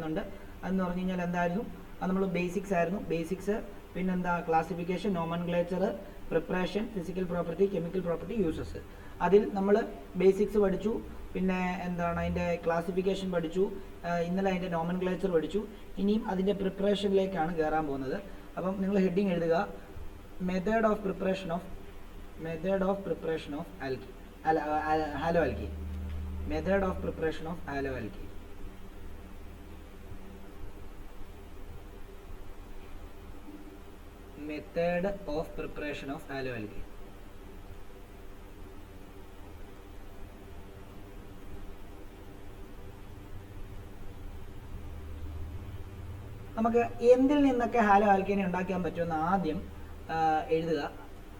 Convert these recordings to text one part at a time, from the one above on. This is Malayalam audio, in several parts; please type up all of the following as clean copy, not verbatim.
പറയുന്നുണ്ട്. അതെന്ന് പറഞ്ഞു കഴിഞ്ഞാൽ എന്തായിരുന്നു? അത് നമ്മൾ ബേസിക്സ് ആയിരുന്നു. ബേസിക്സ്, പിന്നെന്താ classification, nomenclature, preparation, physical property, chemical property, uses. അതിൽ നമ്മൾ ബേസിക്സ് പഠിച്ചു, പിന്നെ എന്താണ് അതിൻ്റെ ക്ലാസിഫിക്കേഷൻ പഠിച്ചു, ഇന്നലെ അതിൻ്റെ നോമൻക്ലേച്ചർ പഠിച്ചു. ഇനിയും അതിൻ്റെ പ്രിപ്പറേഷനിലേക്കാണ് കയറാൻ പോകുന്നത്. അപ്പം നിങ്ങൾ ഹെഡിങ് എഴുതുക, method of preparation of halo alkene. Method of preparation of halo alkene. Method of preparation of halo alkene. നമുക്ക് എന്തിൽ നിന്നൊക്കെ ഹാലോ ആൽക്കീനെ ഉണ്ടാക്കാൻ പറ്റുമെന്ന് ആദ്യം എഴുതുക.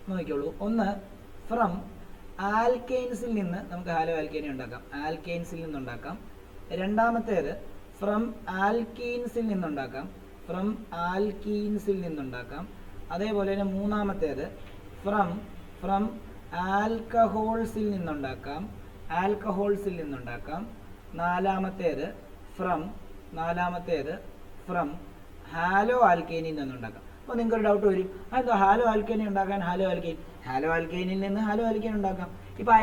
നോക്കിക്കോളൂ. ഒന്ന്, ഫ്രം ആൽക്കെയിൻസിൽ നിന്ന് നമുക്ക് ഹാലോ ആൽക്കീനെ ഉണ്ടാക്കാം. ആൽക്കെയിൻസിൽ നിന്നുണ്ടാക്കാം. രണ്ടാമത്തേത് ഫ്രം ആൽക്കീൻസിൽ നിന്നുണ്ടാക്കാം. ഫ്രം ആൽക്കീൻസിൽ നിന്നുണ്ടാക്കാം. അതേപോലെ തന്നെ മൂന്നാമത്തേത് ഫ്രം ആൽക്കഹോൾസിൽ നിന്നുണ്ടാക്കാം. ആൽക്കഹോൾസിൽ നിന്നുണ്ടാക്കാം. നാലാമത്തേത് ഫ്രം ഹാലോ ആൽക്കൈനിൽ നിന്നുണ്ടാക്കാം. അപ്പോൾ നിങ്ങൾക്കൊരു ഡൗട്ട് വരും, അതെന്താ ഹാലോ ആൽക്കൈനെ ഉണ്ടാക്കാൻ ഹാലോ ആൽക്കൈനിൽ നിന്ന് ഹാലോ ആൽക്കൈൻ ഉണ്ടാക്കാം. ഇപ്പോൾ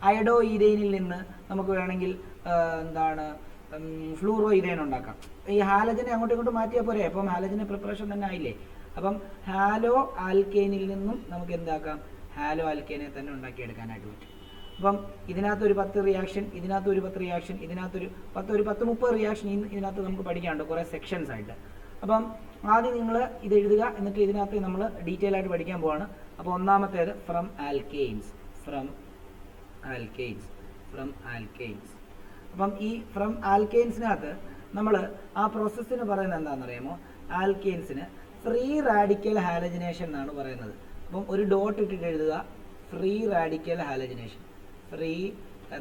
അയഡോ ഈഥൈനിൽ നിന്ന് നമുക്ക് വേണമെങ്കിൽ ഫ്ലൂറോ ഈഥൈൻ ഉണ്ടാക്കാം. ഈ ഹാലജനെ അങ്ങോട്ടും ഇങ്ങോട്ടും മാറ്റിയാൽ പോരെ, അപ്പം ഹാലജന്റെ പ്രിപ്പറേഷൻ തന്നെ ആയില്ലേ. അപ്പം ഹാലോ ആൽക്കൈനിൽ നിന്നും നമുക്ക് എന്താക്കാം? ഹാലോ ആൽക്കൈനെ തന്നെ ഉണ്ടാക്കിയെടുക്കാനായിട്ട് പറ്റും. അപ്പം ഇതിനകത്തൊരു 10 റിയാക്ഷൻ, ഇതിനകത്തൊരു 10 റിയാക്ഷൻ, ഇതിനകത്തൊരു 30 റിയാക്ഷൻ ഇതിനകത്ത് നമുക്ക് പഠിക്കാനുണ്ട് കുറേ സെക്ഷൻസ് ആയിട്ട്. അപ്പം ആദ്യം നിങ്ങൾ ഇത് എഴുതുക, എന്നിട്ട് ഇതിനകത്ത് നമ്മൾ ഡീറ്റെയിൽ ആയിട്ട് പഠിക്കാൻ പോവാണ്. അപ്പോൾ ഒന്നാമത്തേത് ഫ്രം ആൽക്കെയിൻസ്. അപ്പം ഈ ഫ്രം ആൽക്കെയിൻസിനകത്ത് നമ്മൾ ആ പ്രോസസ്സിന് പറയുന്നത് എന്താണെന്നറിയാമോ? ആൽക്കെയിൻസിന് ഫ്രീ റാഡിക്കൽ ഹാലജനേഷൻ എന്നാണ് പറയുന്നത്. അപ്പം ഒരു ഡോട്ട് ഇട്ടിട്ട് എഴുതുക, free radical halogenation. Free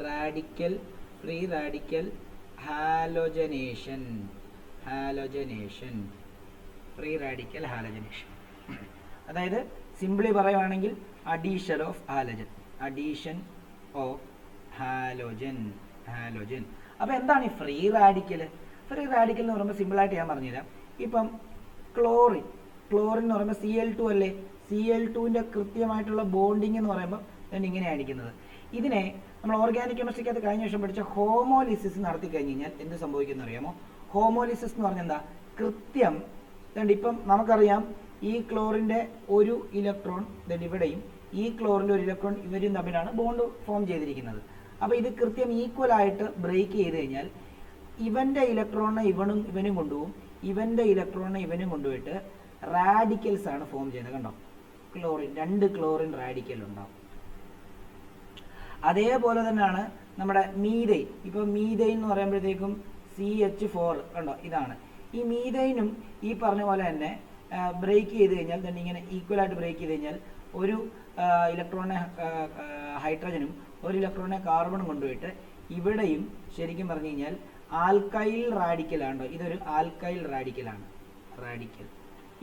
radical halogenation. Free radical halogenation അതായത് സിംപ്ലി പറയുവാണെങ്കിൽ അഡീഷൻ ഓഫ് ഹാലോജൻ. അപ്പോൾ എന്താണ് ഈ ഫ്രീ റാഡിക്കൽ? ഫ്രീ റാഡിക്കൽ എന്ന് പറയുമ്പോൾ സിമ്പിളായിട്ട് ഞാൻ പറഞ്ഞുതരാം. ഇപ്പം ക്ലോറിൻ എന്ന് പറയുമ്പോൾ Cl2 അല്ലേ? Cl2ൻ്റെ കൃത്യമായിട്ടുള്ള ബോണ്ടിങ് എന്ന് പറയുമ്പോൾ then ഇങ്ങനെയാണ് അടിക്കുന്നത്. ഇതിനെ നമ്മൾ ഓർഗാനിക് കെമിസ്ട്രിക്കകത്ത് കഴിഞ്ഞ വർഷം പഠിച്ച ഹോമോലിസിസ് നടത്തി കഴിഞ്ഞ് കഴിഞ്ഞാൽ എന്ത് സംഭവിക്കുന്നു അറിയാമോ? ഹോമോലിസിസ് എന്ന് പറഞ്ഞാൽ എന്താ? കൃത്യം ഇപ്പം നമുക്കറിയാം ഈ ക്ലോറിൻ്റെ ഒരു ഇലക്ട്രോൺ ഇവിടെയും ഈ ക്ലോറിൻ്റെ ഒരു ഇലക്ട്രോൺ ഇവരും തമ്മിലാണ് ബോണ്ട് ഫോം ചെയ്തിരിക്കുന്നത്. അപ്പോൾ ഇത് കൃത്യം ഈക്വലായിട്ട് ബ്രേക്ക് ചെയ്ത് കഴിഞ്ഞാൽ ഇവൻ്റെ ഇലക്ട്രോണിനെ ഇവനും കൊണ്ടുപോകും, ഇവൻ്റെ ഇലക്ട്രോണിനെ ഇവനും കൊണ്ടുപോയിട്ട് റാഡിക്കൽസ് ആണ് ഫോം ചെയ്യുന്നത്. കണ്ടോ? രണ്ട് ക്ലോറിൻ റാഡിക്കൽ ഉണ്ടാവും. അതേപോലെ തന്നെയാണ് നമ്മുടെ മീഥൈൻ. ഇപ്പോൾ മീഥൈൻ എന്ന് പറയുമ്പോഴത്തേക്കും CH4 കണ്ടോ? ഇതാണ്. ഈ മീഥൈനും ഈ പറഞ്ഞ പോലെ തന്നെ ബ്രേക്ക് ചെയ്ത് കഴിഞ്ഞാൽ തന്നെ ഇങ്ങനെ ഈക്വലായിട്ട് ബ്രേക്ക് ചെയ്ത് കഴിഞ്ഞാൽ ഒരു ഇലക്ട്രോണിനെ ഹൈഡ്രജനും ഒരു ഇലക്ട്രോണിനെ കാർബണും കൊണ്ടുപോയിട്ട് ഇവിടെയും ശരിക്കും പറഞ്ഞു കഴിഞ്ഞാൽ ആൽക്കൈൽ റാഡിക്കലാണോ? ഇതൊരു ആൽക്കൈൽ റാഡിക്കലാണ്.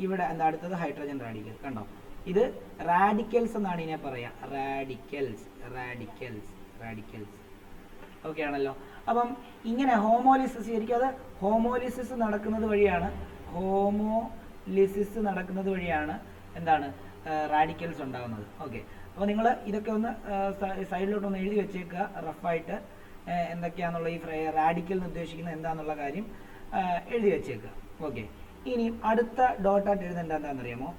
ഇവിടെ എന്താ അടുത്തത്? Hydrogen radical. കണ്ടോ? ഇത് റാഡിക്കൽസ് എന്നാണ് ഇതിനെ പറയാ. റാഡിക്കൽസ്. ഓക്കെ ആണല്ലോ. അപ്പം ഇങ്ങനെ ഹോമോലിസിസ്, ശരിക്കും അത് ഹോമോലിസിസ് നടക്കുന്നത് വഴിയാണ് എന്താണ് റാഡിക്കൽസ് ഉണ്ടാകുന്നത്. ഓക്കെ. അപ്പോൾ നിങ്ങൾ ഇതൊക്കെ ഒന്ന് സൈഡിലോട്ടൊന്ന് എഴുതി വെച്ചേക്കുക റഫായിട്ട്, എന്തൊക്കെയാണെന്നുള്ള ഈ റാഡിക്കൽ എന്ന് ഉദ്ദേശിക്കുന്നത് എന്താണെന്നുള്ള കാര്യം എഴുതി വെച്ചേക്കുക. ഓക്കെ. ഇനി അടുത്ത ഡോട്ടായിട്ട് എഴുതേണ്ട എന്താണെന്നറിയാമോ?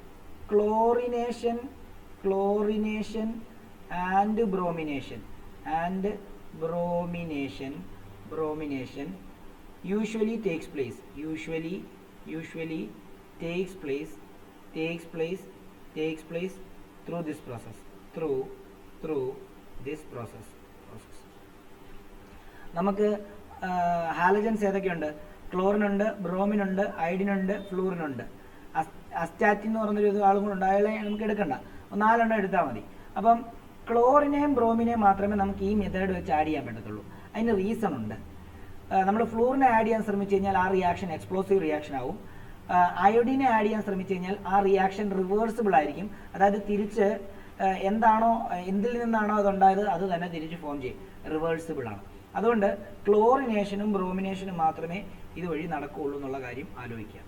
Chlorination and bromination usually takes place through this process. നമുക്ക് ഹാലജൻസ് ഏതൊക്കെയുണ്ട്? ക്ലോറിൻ ഉണ്ട്, ബ്രോമിൻ ഉണ്ട്, അയഡിൻ ഉണ്ട്, ഫ്ലൂറിൻ ഉണ്ട്. അസ്റ്റാറ്റിൻ എന്ന് പറഞ്ഞൊരു ആളും കൂടെ ഉണ്ട്, അയാളെ നമുക്ക് എടുക്കണ്ട, 4 എടുത്താൽ മതി. അപ്പം ക്ലോറിനെയും ബ്രോമിനെയും മാത്രമേ നമുക്ക് ഈ മെത്തേഡ് വെച്ച് ആഡ് ചെയ്യാൻ പറ്റത്തുള്ളൂ. അതിന് റീസൺ ഉണ്ട്. നമ്മൾ ഫ്ലൂറിനെ ആഡ് ചെയ്യാൻ ശ്രമിച്ചു കഴിഞ്ഞാൽ ആ റിയാക്ഷൻ എക്സ്പ്ലോസീവ് റിയാക്ഷൻ ആവും. അയോഡിനെ ആഡ് ചെയ്യാൻ ശ്രമിച്ചു കഴിഞ്ഞാൽ ആ റിയാക്ഷൻ റിവേഴ്സിബിൾ ആയിരിക്കും. അതായത് തിരിച്ച് എന്തിൽ നിന്നാണോ അതുണ്ടായത് അത് തന്നെ തിരിച്ച് ഫോം ചെയ്യും, റിവേഴ്സിബിൾ ആണ്. അതുകൊണ്ട് ക്ലോറിനേഷനും ബ്രോമിനേഷനും മാത്രമേ ഇതുവഴി നടക്കുകയുള്ളൂ എന്നുള്ള കാര്യം ആലോചിക്കുക.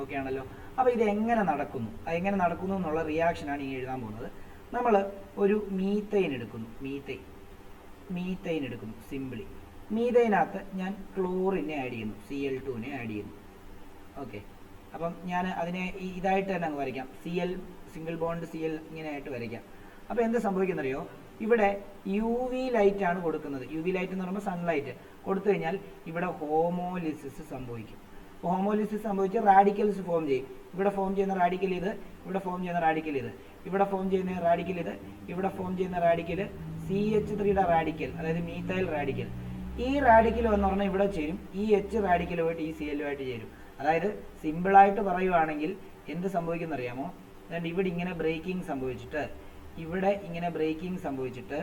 ഓക്കെ ആണല്ലോ. അപ്പോൾ ഇത് എങ്ങനെ നടക്കുന്നു, എങ്ങനെ നടക്കുന്നു എന്നുള്ള റിയാക്ഷനാണ് ഈ എഴുതാൻ പോകുന്നത്. നമ്മൾ ഒരു മീത്തൈൻ എടുക്കുന്നു, മീത്തൈൻ എടുക്കുന്നു സിമ്പിളി. മീത്തൈനകത്ത് ഞാൻ ക്ലോറിനെ ആഡ് ചെയ്യുന്നു, Cl2നെ ആഡ് ചെയ്യുന്നു. ഓക്കെ, അപ്പം ഞാൻ അതിനെ ഇതായിട്ട് തന്നെ അങ്ങ് വരയ്ക്കാം, Cl സിംഗിൾ ബോണ്ട് Cl ഇങ്ങനെ ആയിട്ട് വരയ്ക്കാം. അപ്പോൾ എന്ത് സംഭവിക്കുന്നറിയോ, ഇവിടെ UV ലൈറ്റ് ആണ് കൊടുക്കുന്നത്. UV ലൈറ്റ് എന്ന് പറയുമ്പോൾ സൺലൈറ്റ് കൊടുത്തു കഴിഞ്ഞാൽ ഇവിടെ ഹോമോലിസിസ് സംഭവിക്കും. ഹോമോലിസിസ് സംഭവിച്ച് റാഡിക്കൽസ് ഫോം ചെയ്യും. ഇവിടെ ഫോം ചെയ്യുന്ന റാഡിക്കൽ ഇത്, ഇവിടെ ഫോം ചെയ്യുന്ന റാഡിക്കൽ ഇത്, ഇവിടെ ഫോം ചെയ്യുന്ന റാഡിക്കൽ ഇത്, ഇവിടെ ഫോം ചെയ്യുന്ന റാഡിക്കൽ CH3യുടെ റാഡിക്കൽ, അതായത് മീത്തൈൽ റാഡിക്കൽ. ഈ റാഡിക്കൽ എന്ന് പറഞ്ഞാൽ ഇവിടെ ചേരും, ഈ H റാഡിക്കലുമായിട്ട് ഈ Cl-ആയിട്ട് ചേരും. അതായത് സിമ്പിളായിട്ട് പറയുവാണെങ്കിൽ എന്ത് സംഭവിക്കുന്ന അറിയാമോ, അതായത് ഇവിടെ ഇങ്ങനെ ബ്രേക്കിംഗ് സംഭവിച്ചിട്ട്, ഇവിടെ ഇങ്ങനെ ബ്രേക്കിംഗ് സംഭവിച്ചിട്ട്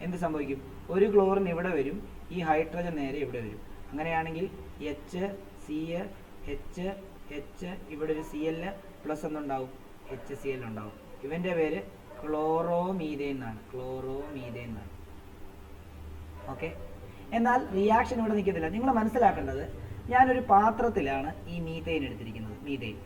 എന്ത് സംഭവിക്കും, ഒരു ക്ലോറിൻ ഇവിടെ വരും, ഈ ഹൈഡ്രജൻ നേരെ ഇവിടെ വരും. അങ്ങനെയാണെങ്കിൽ H C H H ഇവിടെ ഒരു Cl പ്ലസ് ഒന്നുണ്ടാവും, HCl ഉണ്ടാവും. ഇവൻ്റെ പേര് ക്ലോറോമീഥേൻ എന്നാണ്, ക്ലോറോമീഥേൻ എന്നാണ്. ഓക്കെ, എന്നാൽ റിയാക്ഷൻ ഇവിടെ നിൽക്കത്തില്ല. നിങ്ങൾ മനസ്സിലാക്കേണ്ടത്, ഞാനൊരു പാത്രത്തിലാണ് ഈ മീഥേൻ എടുത്തിരിക്കുന്നത്. മീഥേൻ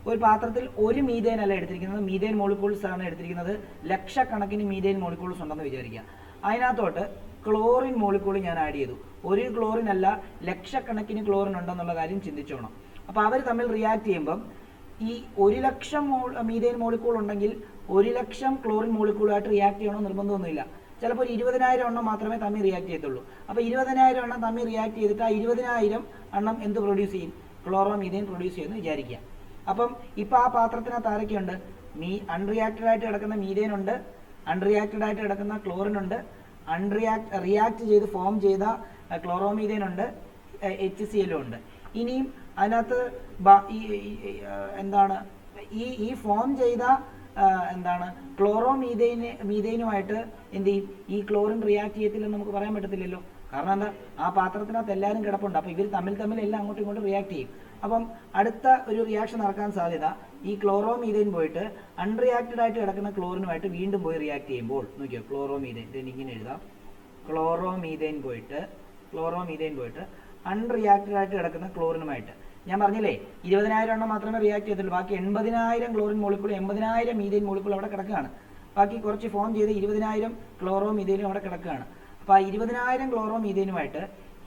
ഒരു പാത്രത്തിൽ ഒരു മീഥേൻ അല്ല എടുത്തിരിക്കുന്നത്, മീഥേൻ മോളിക്യൂൾസ് ആണ് എടുത്തിരിക്കുന്നത്. ലക്ഷക്കണക്കിന് മീഥേൻ മോളിക്യൂൾസ് ഉണ്ടെന്ന് വിചാരിക്കുക. അതിനകത്തോട്ട് ക്ലോറിൻ മോളിക്യൂൾ ഞാൻ ആഡ് ചെയ്തു. ഒരു ക്ലോറിൻ അല്ല, ലക്ഷക്കണക്കിന് ക്ലോറിൻ ഉണ്ടെന്നുള്ള കാര്യം ചിന്തിച്ചോണം. അപ്പോൾ അവർ തമ്മിൽ റിയാക്ട് ചെയ്യുമ്പം ഈ 1,00,000 മീഥേൻ മോളിക്യൂൾ ഉണ്ടെങ്കിൽ 1,00,000 ക്ലോറിൻ മോളിക്യൂളായിട്ട് റിയാക്ട് ചെയ്യണമെന്ന് നിർബന്ധമൊന്നുമില്ല. ചിലപ്പോൾ ഒരു 20,000 എണ്ണം മാത്രമേ തമ്മിൽ റിയാക്ട് ചെയ്യത്തുള്ളൂ. അപ്പോൾ 20,000 എണ്ണം തമ്മിൽ റിയാക്ട് ചെയ്തിട്ട് ആ 20,000 എണ്ണം എന്ത് പ്രൊഡ്യൂസ് ചെയ്യും, ക്ലോറോമീഥേൻ പ്രൊഡ്യൂസ് ചെയ്യുമെന്ന് വിചാരിക്കുക. അപ്പം ഇപ്പോൾ ആ പാത്രത്തിനകത്ത് ആരൊക്കെയുണ്ട്, അൺറിയാക്റ്റഡ് ആയിട്ട് കിടക്കുന്ന മീഥേൻ ഉണ്ട്, അൺറിയാക്റ്റഡ് ആയിട്ട് കിടക്കുന്ന ക്ലോറിൻ ഉണ്ട്, റിയാക്ട് ചെയ്ത് ഫോം ചെയ്ത ക്ലോറോമീഥേൻ ഉണ്ട്, HCl ഉണ്ട്. ഇനിയും അതിനകത്ത് എന്താണ് ഈ ഫോം ചെയ്ത മീഥേനുമായിട്ട് എന്ത് ചെയ്യും, ഈ ക്ലോറിൻ റിയാക്ട് ചെയ്യത്തില്ലെന്ന് നമുക്ക് പറയാൻ പറ്റത്തില്ലല്ലോ. കാരണം എന്താ, ആ പാത്രത്തിനകത്ത് എല്ലാവരും കിടപ്പുണ്ട്. അപ്പോൾ ഇവർ തമ്മിൽ എല്ലാം അങ്ങോട്ടും ഇങ്ങോട്ടും റിയാക്ട് ചെയ്യും. അപ്പം അടുത്ത ഒരു റിയാക്ഷൻ നടക്കാൻ സാധ്യത ഈ ക്ലോറോമീഥേൻ പോയിട്ട് അൺറിയാക്റ്റഡ് ആയിട്ട് കിടക്കുന്ന ക്ലോറിനുമായിട്ട് വീണ്ടും പോയി റിയാക്ട് ചെയ്യുമ്പോൾ, നോക്കിയോ, ക്ലോറോമീഥേൻ ഇങ്ങനെ എഴുതാം, ക്ലോറോമീഥേൻ പോയിട്ട് അൺറിയാക്റ്റഡ് ആയിട്ട് കിടക്കുന്ന ക്ലോറിനുമായിട്ട്, ഞാൻ പറഞ്ഞില്ലേ 20,000 എണ്ണം മാത്രമേ റിയാക്ട് ചെയ്യത്തുള്ളൂ. ബാക്കി 80,000 ക്ലോറിൻ മോളിക്യൂൾ, 80,000 മീഥേൻ മോളിക്യൂൾ അവിടെ കിടക്കുകയാണ്. ബാക്കി കുറച്ച് ഫോം ചെയ്ത് 20,000 ക്ലോറോമീഥേനും അവിടെ കിടക്കുകയാണ്. അപ്പോൾ ആ 20,000 ക്ലോറോമീഥേനുമായിട്ട്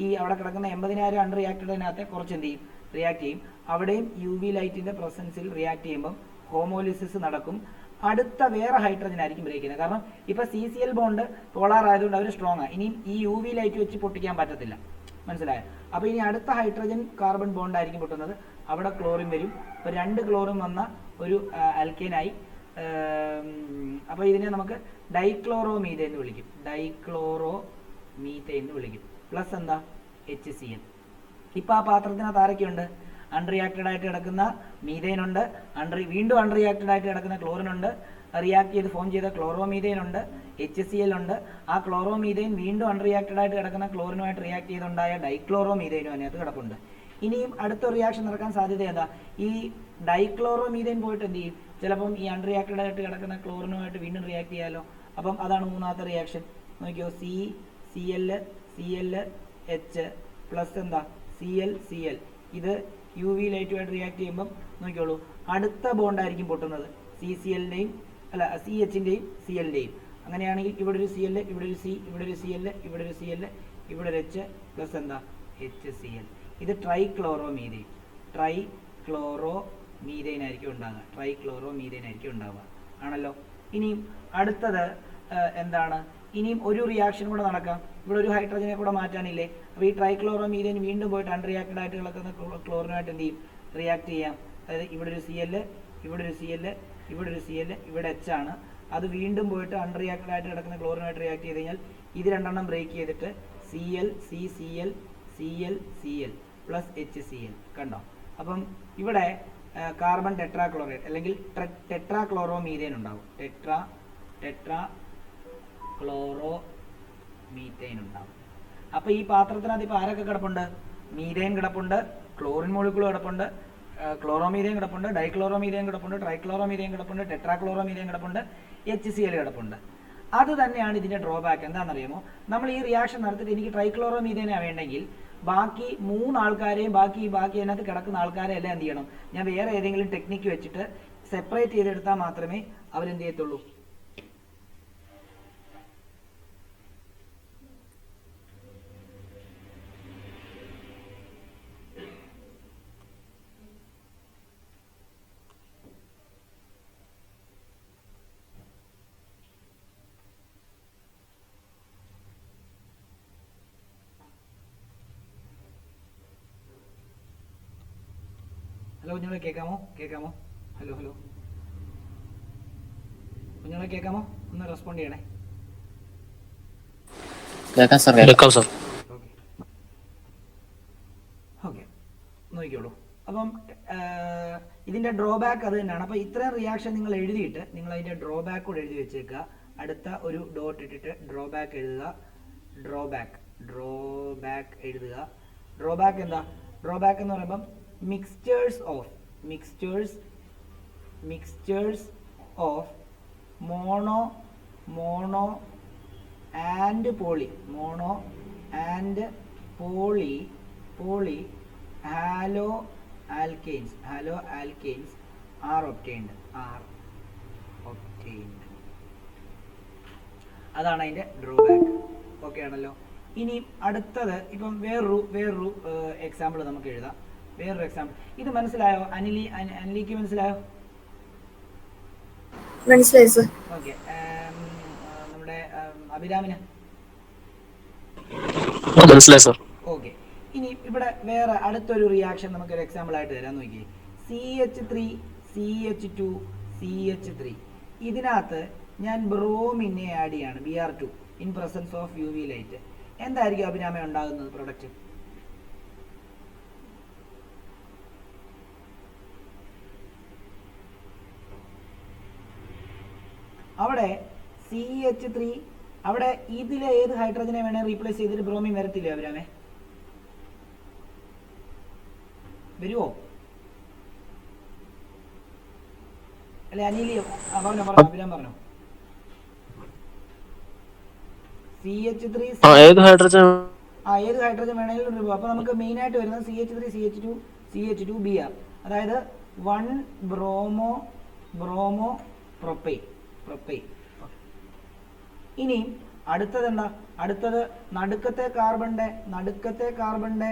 ഈ അവിടെ കിടക്കുന്ന 80,000 അൺറിയാക്റ്റഡിനകത്തെ കുറച്ച് എന്ത് ചെയ്യും, റിയാക്ട് ചെയ്യും. അവിടെയും UV ലൈറ്റിൻ്റെ പ്രസൻസിൽ റിയാക്ട് ചെയ്യുമ്പം ഹോമോലിസിസ് നടക്കും. അടുത്ത വേറെ ഹൈഡ്രജൻ ആയിരിക്കും ബ്രേക്ക് ചെയ്യുന്നത്. കാരണം ഇപ്പോൾ CCl ബോണ്ട് പോളാർ ആയതുകൊണ്ട് അവർ സ്ട്രോങ് ആണ്. ഇനിയും ഈ UV ലൈറ്റ് വെച്ച് പൊട്ടിക്കാൻ പറ്റത്തില്ല, മനസ്സിലായോ? അപ്പോൾ ഇനി അടുത്ത ഹൈഡ്രജൻ കാർബൺ ബോണ്ട് ആയിരിക്കും പൊട്ടുന്നത്, അവിടെ ക്ലോറിൻ വരും. ഇപ്പോൾ 2 ക്ലോറിൻ വന്ന ഒരു ആൽക്കേനായി. അപ്പോൾ ഇതിനെ നമുക്ക് ഡൈക്ലോറോമീഥേൻ എന്ന് വിളിക്കും, ഡൈക്ലോറോമീഥേൻ എന്ന് വിളിക്കും. പ്ലസ് എന്താ, HCl. ഇപ്പോൾ ആ പാത്രത്തിനകത്ത് ആരൊക്കെയുണ്ട്, അൺറിയാക്റ്റഡ് ആയിട്ട് കിടക്കുന്ന മീഥേൻ ഉണ്ട്, വീണ്ടും അൺറിയാക്റ്റഡ് ആയിട്ട് കിടക്കുന്ന ക്ലോറിൻ ഉണ്ട്, റിയാക്ട് ചെയ്ത് ഫോം ചെയ്ത ക്ലോറോമീഥേൻ ഉണ്ട്, HCl ഉണ്ട്. ആ ക്ലോറോമീഥേൻ വീണ്ടും അൺറിയാക്റ്റഡ് ആയിട്ട് കിടക്കുന്ന ക്ലോറിനുമായിട്ട് റിയാക്ട് ചെയ്തുണ്ടായ ഡൈക്ലോറോമീഥേനും അതിനകത്ത് കിടപ്പുണ്ട്. ഇനിയും അടുത്ത റിയാക്ഷൻ നടക്കാൻ സാധ്യത എന്താ, ഈ ഡൈക്ലോറോമീഥേൻ പോയിട്ട് എന്ത് ചെയ്യും, ചിലപ്പം ഈ അൺറിയാക്റ്റഡ് ആയിട്ട് കിടക്കുന്ന ക്ലോറിനുമായിട്ട് വീണ്ടും റിയാക്ട് ചെയ്യാമല്ലോ. അപ്പം അതാണ് മൂന്നാമത്തെ റിയാക്ഷൻ. നോക്കിയോ, Cl H പ്ലസ് എന്താ, Cl. ഇത് UV ലൈറ്റുമായിട്ട് റിയാക്ട് ചെയ്യുമ്പം നോക്കിയോളൂ, അടുത്ത ബോണ്ടായിരിക്കും പൊട്ടുന്നത്, CClൻ്റെയും അല്ല CHൻ്റെയും Clൻ്റെയും. അങ്ങനെയാണെങ്കിൽ ഇവിടെ ഒരു Cl, ഇവിടെ ഒരു C, ഇവിടെ ഒരു Cl, ഇവിടെ ഒരു Cl, ഇവിടെ ഒരു H പ്ലസ് എന്താ, HCl. ഇത് ട്രൈക്ലോറോമീഥേൻ ആയിരിക്കും ഉണ്ടാവുക, ആണല്ലോ. ഇനിയും അടുത്തത് എന്താണ്, ഇനിയും ഒരു റിയാക്ഷൻ കൂടെ നടക്കാം. ഇവിടെ ഒരു ഹൈഡ്രജനെ കൂടെ മാറ്റാനില്ലേ. അപ്പോൾ ഈ ട്രൈക്ലോറോമീഥേൻ വീണ്ടും പോയിട്ട് അൺറിയാക്റ്റഡ് ആയിട്ട് കിടക്കുന്ന ക്ലോറിനായിട്ട് എന്ത് ചെയ്യും, റിയാക്ട് ചെയ്യാം. അതായത് ഇവിടെ ഒരു Cl, ഇവിടെ ഒരു Cl, ഇവിടെ ഒരു Cl, ഇവിടെ H ആണ്. അത് വീണ്ടും പോയിട്ട് അൺറിയാക്റ്റഡ് ആയിട്ട് കിടക്കുന്ന ക്ലോറിനായിട്ട് റിയാക്ട് ചെയ്ത് കഴിഞ്ഞാൽ ഇത് രണ്ടെണ്ണം ബ്രേക്ക് ചെയ്തിട്ട് Cl പ്ലസ് HCl. കണ്ടോ? അപ്പം ഇവിടെ കാർബൺ ടെട്രാക്ലോറൈഡ് അല്ലെങ്കിൽ ടെട്രാക്ലോറോമീഥേൻ ഉണ്ടാവും, ടെട്രാക്ലോറോമീഥേൻ ഉണ്ടാവും. അപ്പോൾ ഈ പാത്രത്തിനകത്ത് ഇപ്പോൾ ആരൊക്കെ കിടപ്പുണ്ട്, മീഥേൻ കിടപ്പുണ്ട്, ക്ലോറിൻ മോളിക്യൂൾ കിടപ്പുണ്ട്, ക്ലോറോമീഥേൻ കിടപ്പുണ്ട്, ഡൈക്ലോറോമീഥേൻ കിടപ്പുണ്ട്, ട്രൈക്ലോറോമീഥേൻ കിടപ്പുണ്ട്, ടെട്രാക്ലോറോമീഥേൻ കിടപ്പുണ്ട്, HCl കിടപ്പുണ്ട്. അത് തന്നെയാണ് ഇതിൻ്റെ ഡ്രോബാക്ക്. എന്താണെന്നറിയാമോ, നമ്മൾ ഈ റിയാക്ഷൻ നടത്തിയിട്ട് എനിക്ക് ട്രൈക്ലോറോമീഥേനാണ് വേണ്ടെങ്കിൽ ബാക്കി 3 ആൾക്കാരെയും ബാക്കി അതിനകത്ത് കിടക്കുന്ന ആൾക്കാരെ എല്ലാം എന്ത് ചെയ്യണം, ഞാൻ വേറെ ഏതെങ്കിലും ടെക്നിക്ക് വെച്ചിട്ട് സെപ്പറേറ്റ് ചെയ്തെടുത്താൽ മാത്രമേ അവരെന്ത് ചെയ്യത്തുള്ളൂ. ഹലോ കുഞ്ഞുങ്ങളെ കേൾക്കാമോ? ഹലോ കുഞ്ഞുങ്ങളെ കേൾക്കാമോ? ഒന്ന് റെസ്പോണ്ട് ചെയ്യണേ. കേൾക്കാം സർ. ഓക്കെ, നോക്കിക്കോളൂ. അപ്പം ഇതിൻ്റെ ഡ്രോബാക്ക് അത് തന്നെയാണ്. അപ്പോൾ ഇത്രയും റിയാക്ഷൻ നിങ്ങൾ എഴുതിയിട്ട് നിങ്ങൾ അതിൻ്റെ ഡ്രോബാക്ക് കൂടെ എഴുതി വെച്ചേക്കുക. അടുത്ത ഒരു ഡോട്ട് ഇട്ടിട്ട് ഡ്രോബാക്ക് എഴുതുക. ഡ്രോബാക്ക് എഴുതുക. ഡ്രോബാക്ക് എന്താ? ഡ്രോബാക്ക് എന്ന് പറയുമ്പം mixtures of mono and poly halo alkanes are obtained. അതാണ് അതിൻ്റെ ഡ്രോബാക്ക്. ഓക്കെ ആണല്ലോ. ഇനി അടുത്തത് ഇപ്പം വേറൊരു എക്സാമ്പിൾ നമുക്ക് എഴുതാം. വേറൊരു എക്സാമ്പിൾ. ഇത് മനസ്സിലായോ? അനിലിക്ക് മനസ്സിലായോ? മനസ്സിലായി സർ. ഓക്കെ, നമ്മുടെ അഭിരാമിന് മനസ്സിലായി സർ. ഓക്കെ, ഇനി ഇവിടെ വേറെ അടുത്തൊരു റിയാക്ഷൻ നമുക്കൊരു എക്സാമ്പിൾ ആയിട്ട് തരാൻ നോക്കി. CH3 CH2 CH3 ഇതിനകത്ത് ഞാൻ ബ്രോമിനെ ആഡ് ചെയ്യാണ്, Br2 in presence of UV light. എന്തായിരിക്കും അഭിരാമ ഉണ്ടാകുന്നത് പ്രൊഡക്റ്റ്? അവിടെ CH3 അവിടെ ഇതിലെ ഏത് ഹൈഡ്രജനെ വേണേൽ റീപ്ലേസ് ചെയ്തിട്ട് ബ്രോമിൻ വരത്തില്ലേ അഭിരാമേ? വരുമോ? അല്ലെ അനിലിയോ? പറഞ്ഞോ അഭിരാം പറഞ്ഞോ. CH3 ഏത് ഹൈഡ്രജൻ വേണമെങ്കിലും. അപ്പൊ നമുക്ക് മെയിൻ ആയിട്ട് വരുന്നത് CH3 CH2 Br, അതായത് 1 ബ്രോമോ പ്രൊപ്പൈൻ. ഇനി അടുത്തത് എന്താ? അടുത്തത് നടുക്കത്തെ കാർബണിന്റെ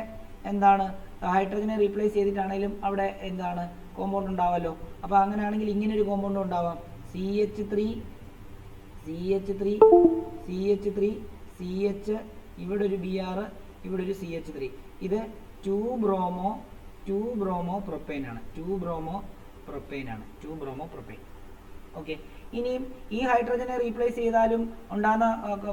എന്താണ് ഹൈഡ്രജനെ റീപ്ലേസ് ചെയ്തിട്ടാണെങ്കിലും അവിടെ എന്താണ് കോമ്പൗണ്ട് ഉണ്ടാവുമല്ലോ. അപ്പോൾ അങ്ങനെയാണെങ്കിൽ ഇങ്ങനെ ഒരു കോമ്പൗണ്ട് ഉണ്ടാവാം. CH3 CH, ഇവിടെ ഒരു Br, ഇവിടെ ഒരു CH3. ഇത് 2 ബ്രോമോ പ്രൊപ്പൈൻ ആണ്. 2 ബ്രോമോ പ്രൊപ്പൈൻ. ഓക്കെ, ഇനിയും ഈ ഹൈഡ്രജനെ റീപ്ലേസ് ചെയ്താലും ഉണ്ടാകുന്ന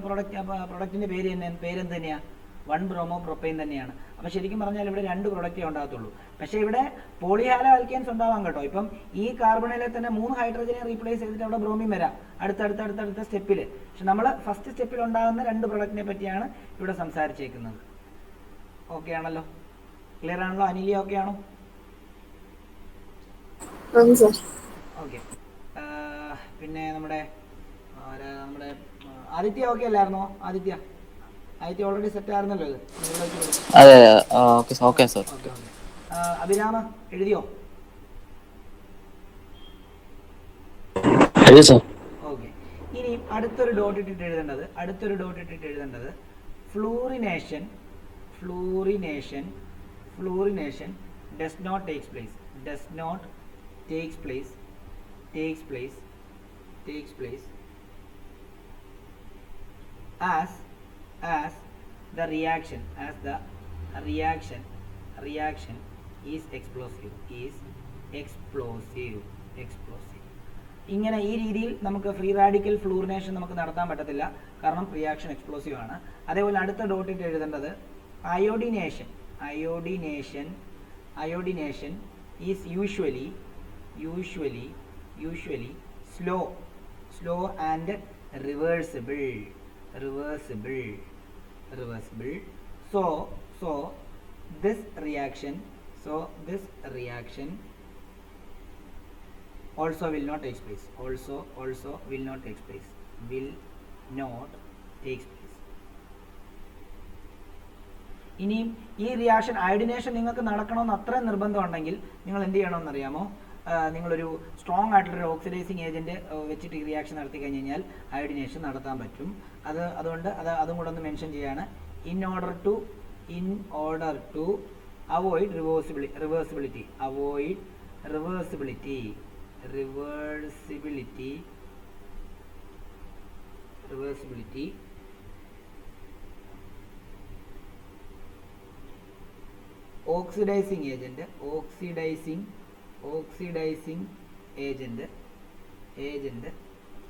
പ്രൊഡക്റ്റിന്റെ പേരെന്ത് തന്നെയാണ്? 1 ബ്രോമോ പ്രൊപ്പൈൻ തന്നെയാണ്. അപ്പോൾ ശരിക്കും പറഞ്ഞാൽ ഇവിടെ 2 പ്രൊഡക്റ്റേ ഉണ്ടാകത്തുള്ളൂ. പക്ഷേ ഇവിടെ പോളിഹാലോ ആൽക്കെയിൻസ് ഉണ്ടാവാം കേട്ടോ. ഇപ്പം ഈ കാർബണിലെ തന്നെ 3 ഹൈഡ്രജനെ റീപ്ലേസ് ചെയ്തിട്ട് അവിടെ ബ്രോമിൻ വരാം അടുത്ത സ്റ്റെപ്പിൽ. പക്ഷെ നമ്മൾ ഫസ്റ്റ് സ്റ്റെപ്പിൽ ഉണ്ടാകുന്ന 2 പ്രൊഡക്റ്റിനെ പറ്റിയാണ് ഇവിടെ സംസാരിച്ചേക്കുന്നത്. ഓക്കെ ആണല്ലോ? ക്ലിയർ ആണല്ലോ? അനിലിയ ഓക്കെ ആണോ? ഓക്കെ, പിന്നെ നമ്മുടെ ആദിത്യ ഓക്കെ അല്ലായിരുന്നോ? ആദിത്യ ഓൾറെഡി സെറ്റ് ആയിരുന്നല്ലോ ഇത്. അതെ, ഓക്കെ സർ. അഭിരാമ എഴുതിയോ? ഓക്കെ, ഇനി അടുത്തൊരു ഡോട്ട് ഇട്ടിട്ട് എഴുതേണ്ടത് ഫ്ലൂറിനേഷൻ does not takes place as the reaction is explosive. ഇങ്ങനെ ഈ രീതിയിൽ നമുക്ക് ഫ്രീ റാഡിക്കൽ ഫ്ലൂറിനേഷൻ നമുക്ക് നടത്താൻ പറ്റത്തില്ല, കാരണം റിയാക്ഷൻ എക്സ്പ്ലോസീവ് ആണ്. അതേപോലെ അടുത്ത ഡോട്ടിട്ട് എഴുതേണ്ടത് iodination is usually slow and reversible. So this reaction also will not take place. not takes place. ഇനിയും ഈ റിയാക്ഷൻ അയോഡിനേഷൻ നിങ്ങൾക്ക് നടക്കണമെന്ന് അത്രയും നിർബന്ധം ഉണ്ടെങ്കിൽ നിങ്ങൾ എന്ത് ചെയ്യണമെന്ന് അറിയാമോ? നിങ്ങളൊരു സ്ട്രോങ് ആയിട്ടുള്ളൊരു ഓക്സിഡൈസിങ് ഏജൻറ്റ് വെച്ചിട്ട് ഈ റിയാക്ഷൻ നടത്തി കഴിഞ്ഞ് കഴിഞ്ഞാൽ അയോഡിനേഷൻ നടത്താൻ പറ്റും. അതുകൊണ്ട് അതും കൂടെ ഒന്ന് മെൻഷൻ ചെയ്യാണ്. In order to avoid reversibility oxidising agent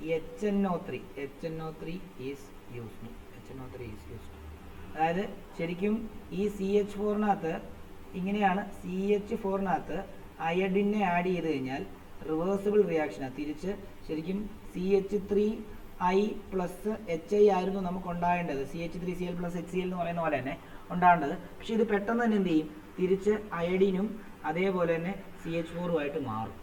HNO3 is used. അതായത് ശരിക്കും ഈ CH4-നകത്ത് ഇങ്ങനെയാണ്. CH4-നകത്ത് അയഡിനെ ആഡ് ചെയ്ത് കഴിഞ്ഞാൽ റിവേഴ്സിബിൾ റിയാക്ഷനാണ്. തിരിച്ച് ശരിക്കും CH3I പ്ലസ് HI ആയിരുന്നു നമുക്ക് ഉണ്ടാകേണ്ടത്. CH3Cl പ്ലസ് HCl എന്ന് പറയുന്ന പോലെ തന്നെ ഉണ്ടാകേണ്ടത്. പക്ഷെ ഇത് പെട്ടെന്ന് തന്നെ എന്ത് ചെയ്യും? തിരിച്ച് അയഡിനും അതേപോലെ തന്നെ CH4ഉമായിട്ട് മാറും.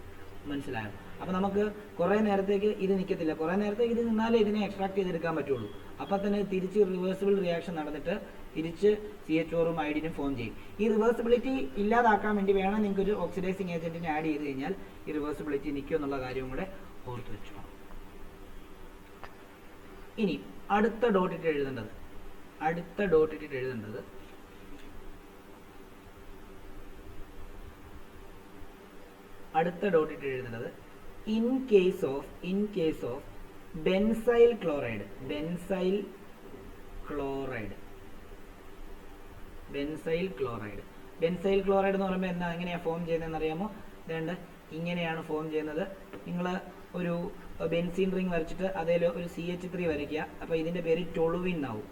മനസ്സിലായോ? അപ്പോൾ നമുക്ക് കുറേ നേരത്തേക്ക് ഇത് നിൽക്കത്തില്ല. കുറേ നേരത്തേക്ക് ഇത് നിന്നാലേ ഇതിനെ എക്സ്ട്രാക്ട് ചെയ്തെടുക്കാൻ പറ്റുള്ളൂ. അപ്പോൾ തന്നെ തിരിച്ച് റിവേഴ്സിബിൾ റിയാക്ഷൻ നടന്നിട്ട് തിരിച്ച് CH4ഉം അയഡിനും ഫോം ചെയ്യും. ഈ റിവേഴ്സിബിലിറ്റി ഇല്ലാതാക്കാൻ വേണ്ടി വേണം നിങ്ങൾക്കൊരു ഓക്സിഡൈസിങ് ഏജന്റിനെ ആഡ് ചെയ്ത് കഴിഞ്ഞാൽ ഈ റിവേഴ്സിബിലിറ്റി നിൽക്കും എന്നുള്ള കാര്യവും കൂടെ ഓർത്ത് വെച്ചോ. ഇനി അടുത്ത ഡോട്ടിട്ട് എഴുതേണ്ടത് in case of benzyl chloride എന്ന് പറയുമ്പോൾ എങ്ങനെയാണ് ഫോം ചെയ്യുന്നതെന്ന് അറിയാമോ? അതുകൊണ്ട് ഇങ്ങനെയാണ് ഫോം ചെയ്യുന്നത്. നിങ്ങൾ ഒരു ബെൻസീൻ റിംഗ് വരച്ചിട്ട് അതിൽ ഒരു CH3 വരയ്ക്കുക. അപ്പോൾ ഇതിൻ്റെ പേര് ടൊളുവിൻ ആവും.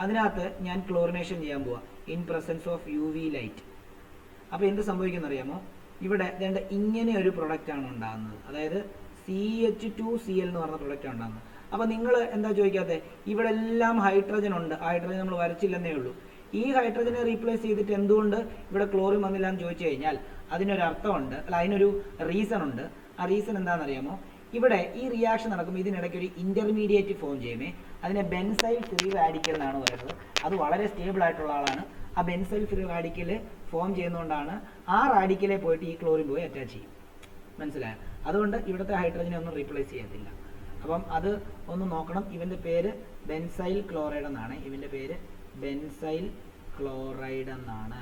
അതിനകത്ത് ഞാൻ ക്ലോറിനേഷൻ ചെയ്യാൻ പോവാം in presence of UV light. അപ്പോൾ എന്ത് സംഭവിക്കുന്ന അറിയാമോ? ഇവിടെ രണ്ട് ഇങ്ങനെ ഒരു പ്രൊഡക്റ്റാണ് ഉണ്ടാകുന്നത്. അതായത് CH2Cl എന്ന് പറഞ്ഞ പ്രൊഡക്റ്റാണ് ഉണ്ടാകുന്നത്. അപ്പോൾ നിങ്ങൾ എന്താ ചോദിക്കാതെ? ഇവിടെ എല്ലാം ഹൈഡ്രജൻ ഉണ്ട്. ഹൈഡ്രജൻ നമ്മൾ വരച്ചില്ലെന്നേ ഉള്ളൂ. ഈ ഹൈഡ്രജനെ റീപ്ലേസ് ചെയ്തിട്ട് എന്തുകൊണ്ട് ഇവിടെ ക്ലോറിൻ വന്നില്ല എന്ന് ചോദിച്ചു കഴിഞ്ഞാൽ അതിനൊരു അർത്ഥമുണ്ട്. അതിനൊരു റീസൺ ഉണ്ട്. ആ റീസൺ എന്താണെന്നറിയാമോ? ഇവിടെ ഈ റിയാക്ഷൻ നടക്കുമ്പോൾ ഇതിനിടയ്ക്ക് ഒരു ഇന്റർമീഡിയറ്റ് ഫോം ചെയ്യുമേ. അതിനെ ബെൻസൈൽ ഫ്രീ റാഡിക്കൽ എന്നാണ് പറയുന്നത്. അത് വളരെ സ്റ്റേബിൾ ആയിട്ടുള്ള ആളാണ്. ആ ബെൻസൈൽ ഫ്രീ റാഡിക്കൽ ഫോം ചെയ്യുന്നതുകൊണ്ടാണ് ആ റാഡിക്കലെ പോയിട്ട് ഈ ക്ലോറിൻ പോയി അറ്റാച്ച് ചെയ്യും. മനസ്സിലായോ? അതുകൊണ്ട് ഇവിടുത്തെ ഹൈഡ്രജനെ ഒന്നും റീപ്ലേസ് ചെയ്യത്തില്ല. അപ്പം അത് ഒന്ന് നോക്കണം. ഇവൻ്റെ പേര് ബെൻസൈൽ ക്ലോറൈഡ് എന്നാണ്.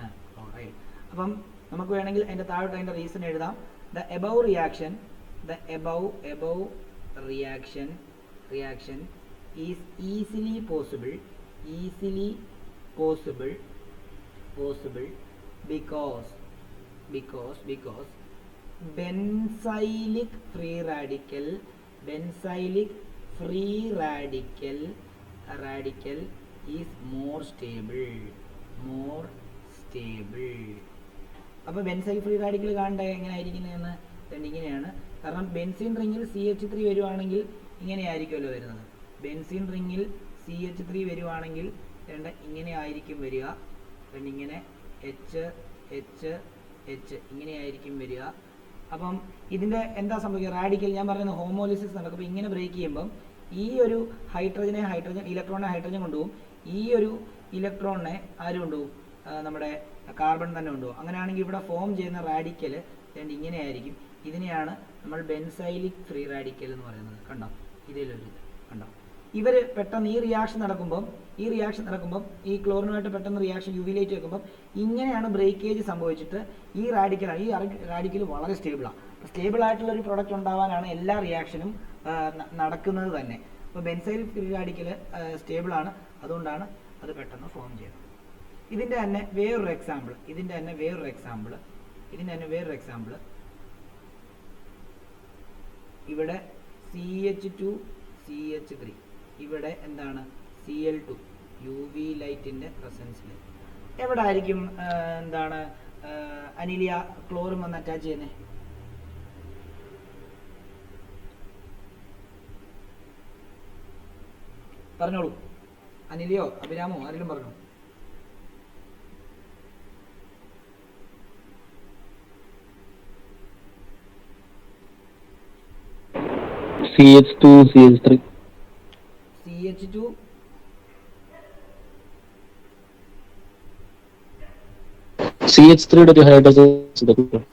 അപ്പം നമുക്ക് വേണമെങ്കിൽ അതിൻ്റെ താഴോട്ട് അതിൻ്റെ റീസൺ എഴുതാം. The above reaction is easily possible because benzylic free radical is more stable. അപ്പോൾ ബെൻസൈൽ ഫ്രീ റാഡിക്കൽ കാണേണ്ട എങ്ങനെയായിരിക്കുന്നതെന്ന് ഇങ്ങനെയാണ്. കാരണം ബെൻസീൻ റിങ്ങിൽ CH3 വരുവാണെങ്കിൽ ഇങ്ങനെയായിരിക്കുമല്ലോ വരുന്നത്. ബെൻസീൻ റിങ്ങിൽ CH3 വരുവാണെങ്കിൽ ഇങ്ങനെ ആയിരിക്കും വരിക. ഇങ്ങനെ H ഇങ്ങനെയായിരിക്കും വരിക. അപ്പം ഇതിൻ്റെ എന്താ സംഭവിക്കുക? റാഡിക്കൽ ഞാൻ പറയുന്നത് ഹോമോലിസിസ് നടക്കും. അപ്പോൾ ഇങ്ങനെ ബ്രേക്ക് ചെയ്യുമ്പം ഈ ഒരു ഇലക്ട്രോണിനെ ഹൈഡ്രജൻ കൊണ്ടുപോകും. ഈ ഒരു ഇലക്ട്രോണിനെ ആര് കൊണ്ടുപോകും? നമ്മുടെ കാർബൺ തന്നെ കൊണ്ടുപോകും. അങ്ങനെയാണെങ്കിൽ ഇവിടെ ഫോം ചെയ്യുന്ന റാഡിക്കൽ ഇങ്ങനെയായിരിക്കും. ഇതിനെയാണ് നമ്മൾ ബെൻസൈലിക് ഫ്രീ റാഡിക്കൽ എന്ന് പറയുന്നത്. കണ്ടോ? ഇതിലൊരു കണ്ടോ? ഇവർ പെട്ടെന്ന് ഈ റിയാക്ഷൻ നടക്കുമ്പം ഈ ക്ലോറിനുമായിട്ട് പെട്ടെന്ന് റിയാക്ഷൻ UV ലൈറ്റ് വെക്കുമ്പം ഇങ്ങനെയാണ് ബ്രേക്കേജ് സംഭവിച്ചിട്ട് ഈ റാഡിക്കൽ വളരെ സ്റ്റേബിളാണ്. സ്റ്റേബിൾ ആയിട്ടുള്ള ഒരു പ്രൊഡക്റ്റ് ഉണ്ടാവാനാണ് എല്ലാ റിയാക്ഷനും നടക്കുന്നത് തന്നെ. അപ്പോൾ ബെൻസൈൽ ഫ്രീ റാഡിക്കൽ സ്റ്റേബിളാണ്. അതുകൊണ്ടാണ് അത് പെട്ടെന്ന് ഫോം ചെയ്യുന്നത്. ഇതിൻ്റെ തന്നെ വേറൊരു എക്സാമ്പിൾ ഇവിടെ CH2 CH3 ഇവിടെ എന്താണ്? Cl2 UV ലൈറ്റിൻ്റെ പ്രസൻസിൽ എവിടെ ആയിരിക്കും എന്താണ് അനിലിയ ക്ലോറിൻ വന്ന് അറ്റാച്ച് ചെയ്യുന്നത്? പറഞ്ഞോളൂ. അനിലിയോ അഭിരാമോ ആരെങ്കിലും പറഞ്ഞു? CH2 CH3 CH2 CH3 ഒരു ഹൈഡ്രജൻ.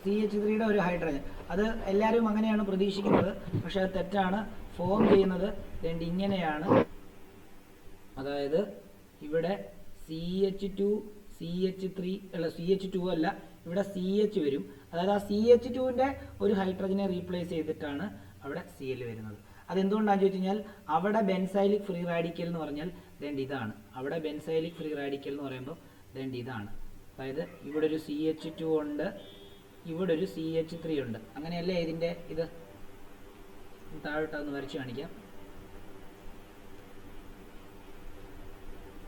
CH3 ഒരു ഹൈഡ്രജൻ. അത് എല്ലാവരും അങ്ങനെയാണ് പ്രതീക്ഷിക്കുന്നത്, പക്ഷെ അത് തെറ്റാണ്. ഫോം ചെയ്യുന്നത് ഇങ്ങനെയാണ്. അതായത് ഇവിടെ CH2 CH3 അല്ല, CH2 അല്ല, ഇവിടെ CH വരും. അതായത് ആ CH2ന്റെ ഒരു ഹൈഡ്രജനെ റീപ്ലേസ് ചെയ്തിട്ടാണ് അവിടെ Cl വരുന്നത്. അതെന്തുകൊണ്ടാണെന്ന് ചോദിച്ചു കഴിഞ്ഞാൽ അവിടെ ബെൻസൈലിക് ഫ്രീ റാഡിക്കൽ എന്ന് പറഞ്ഞാൽ ഇതാണ്. അവിടെ ബെൻസൈലിക് ഫ്രീ റാഡിക്കൽ എന്ന് പറയുമ്പോൾ ഇതാണ്. അതായത് ഇവിടെ ഒരു CH2 ഉണ്ട്, ഇവിടെ ഒരു CH3 ഉണ്ട്. അങ്ങനെയല്ലേ ഇതിൻ്റെ ഇത്? താഴോട്ടൊന്ന് വരച്ച് കാണിക്കാം.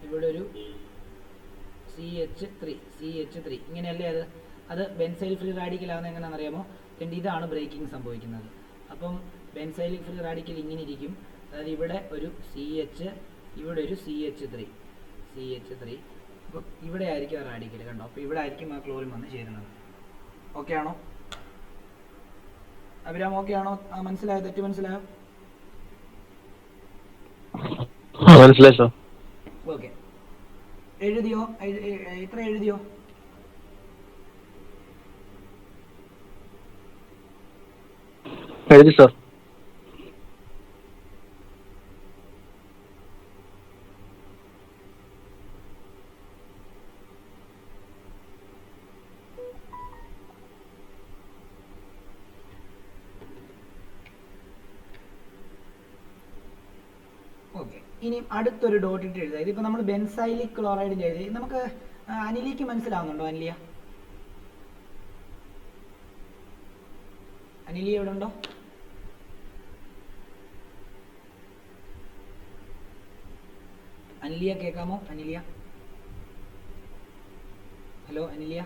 ഇവിടെ ഒരു CH3 ഇങ്ങനെയല്ലേ അത്? അത് ബെൻസൈൽ ഫ്രീ റാഡിക്കൽ ആവുന്നത് എങ്ങനെയാണെന്ന് അറിയാമോ? ഇതാണ് ബ്രേക്കിംഗ് സംഭവിക്കുന്നത്. അപ്പം ബെൻസൈലിക് ഫ്രീ റാഡിക്കൽ ഇങ്ങനെ ഇരിക്കും. അതായത് ഇവിടെ ഒരു CH, ഇവിടെ ഒരു CH3. അപ്പോൾ ഇവിടെ ആയിരിക്കും ആ റാഡിക്കൽ, കണ്ടോ? അപ്പോൾ ഇവിടെ ആയിരിക്കും ആ ക്ലോറിൻ വന്ന് ചേരുന്നത്. ഓക്കെ ആണോ അഭിരാം? ഓക്കെ ആണോ? മനസ്സിലായോ? തെറ്റ് മനസ്സിലായോ? മനസ്സിലായി സാർ. ഓക്കെ, എഴുതിയോ? ഇത്ര എഴുതിയോ? എഴുതി സാർ. ഓക്കെ, ഇനി അടുത്തൊരു ഡോട്ട് ഇട്ട് എഴുതുക. ഇതിപ്പോൾ നമ്മൾ ബെൻസൈലിക് ക്ലോറൈഡിൻ്റെ എഴുതി. നമുക്ക് അനിലിക്ക് മനസ്സിലാവുന്നുണ്ടോ? അനിലിയ എവിടെ ഉണ്ടോ? അനിലിയ കേൾക്കാമോ? അനിലിയ, ഹലോ അനിലിയ.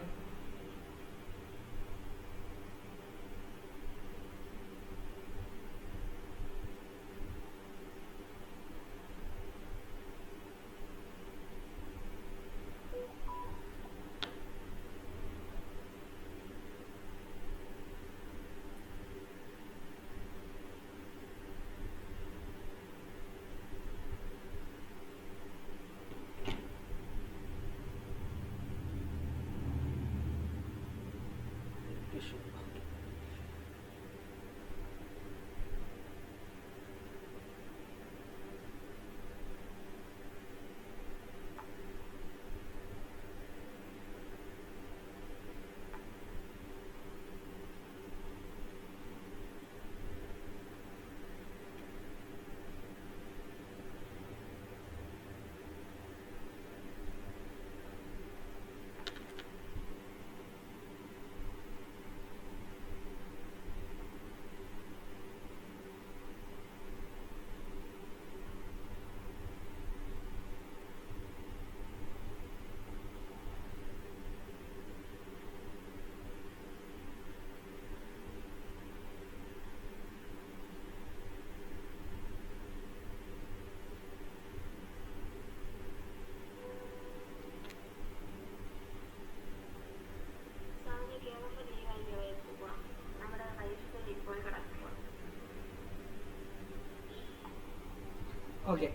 ഓക്കെ,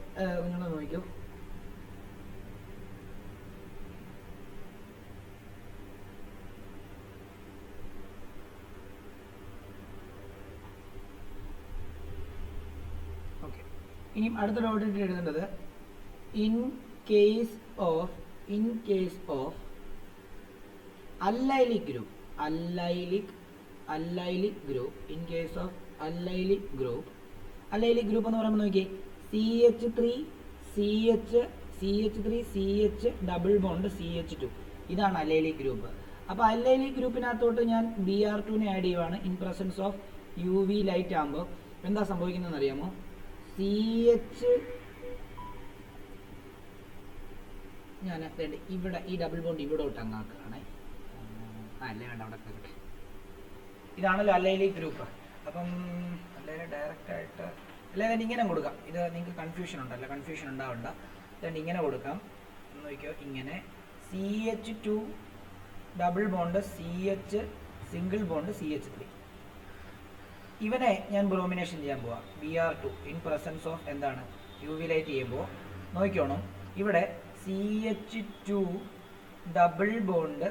നിങ്ങൾ നോക്കൂ. ഓക്കെ, ഇനി അടുത്ത ഡോട്ട് ഇട്ട് എഴുതേണ്ടത് in case of allylic group. Allylic group. In case of allylic group എന്ന് പറയുമ്പോൾ നോക്കിയേ, CH3 CH double bond CH2. ഇതാണ് അല്ലൈലിക് ഗ്രൂപ്പ്. അപ്പോൾ അല്ലൈലിക് ഗ്രൂപ്പിനകത്തോട്ട് ഞാൻ Br2 ആഡ് ചെയ്യുവാണ്. In presence of UV light ആകുമ്പോൾ എന്താ സംഭവിക്കുന്നതെന്ന് അറിയാമോ? ഞാൻ ഇവിടെ ഈ ഡബിൾ ബോണ്ട് ഇവിടോട്ട് അങ്ങാക്കുകയാണേ. അല്ലേ വേണ്ട, അവിടെ കേട്ടെ. ഇതാണല്ലോ അല്ലൈലിക് ഗ്രൂപ്പ്. അപ്പം അല്ലെങ്കിൽ ഡയറക്റ്റ് ആയിട്ട് അല്ലെങ്കിൽ ഇങ്ങനെ കൊടുക്കാം. ഇത് നിങ്ങൾക്ക് കൺഫ്യൂഷൻ ഉണ്ടാവണ്ട. അതുകൊണ്ട് ഇങ്ങനെ കൊടുക്കാം. നോക്കിയോ, ഇങ്ങനെ CH2 double bond CH single bond CH3. ഇവനെ ഞാൻ ബ്രോമിനേഷൻ ചെയ്യാൻ പോവാം. Br2 ഇൻ പ്രസൻസ് ഓഫ് എന്താണ്? UV ലൈറ്റ് ചെയ്യുമ്പോൾ നോക്കിക്കോണം, ഇവിടെ CH2 double bond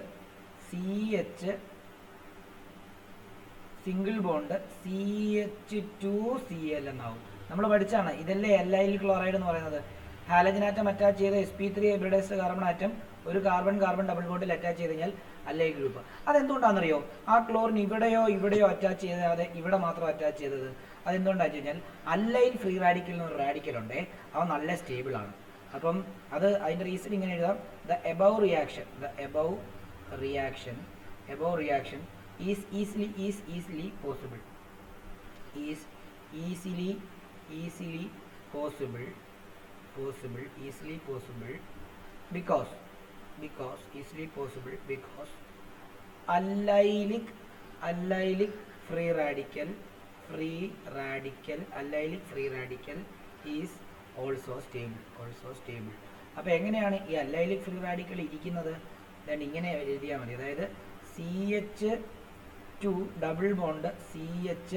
CH single bond CH2Cl എന്നാവും. നമ്മൾ പഠിച്ചാണ്, ഇതല്ലേ allyl ക്ലോറൈഡ് എന്ന് പറയുന്നത്. ഹാലജൻ ആറ്റം അറ്റാച്ച് ചെയ്ത sp3 ഹൈബ്രിഡൈസ്ഡ് കാർബൺ ആറ്റം ഒരു കാർബൺ ഡബിൾ ബോണ്ടിൽ അറ്റാച്ച് ചെയ്ത് കഴിഞ്ഞാൽ അല്ലൈൽ ഗ്രൂപ്പ്. അതെന്തുകൊണ്ടാണെന്നറിയോ? ആ ക്ലോറിൻ ഇവിടെയോ അറ്റാച്ച് ചെയ്താതെ ഇവിടെ മാത്രം അറ്റാച്ച് ചെയ്തത്. അതെന്തുകൊണ്ടാണെന്ന് വെച്ച് കഴിഞ്ഞാൽ അല്ലൈൽ ഫ്രീ റാഡിക്കൽ എന്നൊരു റാഡിക്കൽ ഉണ്ട്, അവ നല്ല സ്റ്റേബിൾ ആണ്. അപ്പം അത് അതിൻ്റെ റീസൺ ഇങ്ങനെ എഴുതാം, the above reaction is easily possible because allylic free radical allylic free radical is also stable. അപ്പോൾ എങ്ങനെയാണ് ഈ allylic free radical ഇരിക്കുന്നത്? then ഇങ്ങനെ എഴുതിയാൽ മതി. അതായത് CH2 double bond CH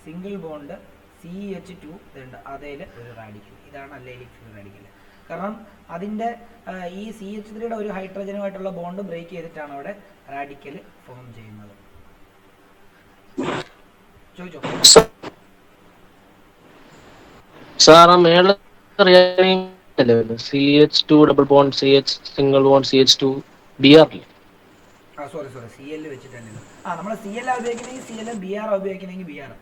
single bond CH2 ഇതുണ്ട്, അതിൽ ഒരു റാഡിക്കൽ. ഇതാണ് allylic free radical. കാരണം അതിൻ്റെ ഈ CH3യുടെ ഒരു ഹൈഡ്രജനുമായിട്ടുള്ള ബോണ്ട് ബ്രേക്ക് ചെയ്തിട്ടാണ് അവിടെ റാഡിക്കൽ ഫോം ചെയ്യുന്നത്. ചോദിച്ചോ സാർ. ആ മേള CH2 double bond CH single bond CH2 BR. Sorry CL വെച്ചിട്ടല്ലേ. നമ്മൾ CL ഉപയോഗിക്കണമെങ്കിൽ CL, BR ഉപയോഗിക്കണമെങ്കിൽ BR.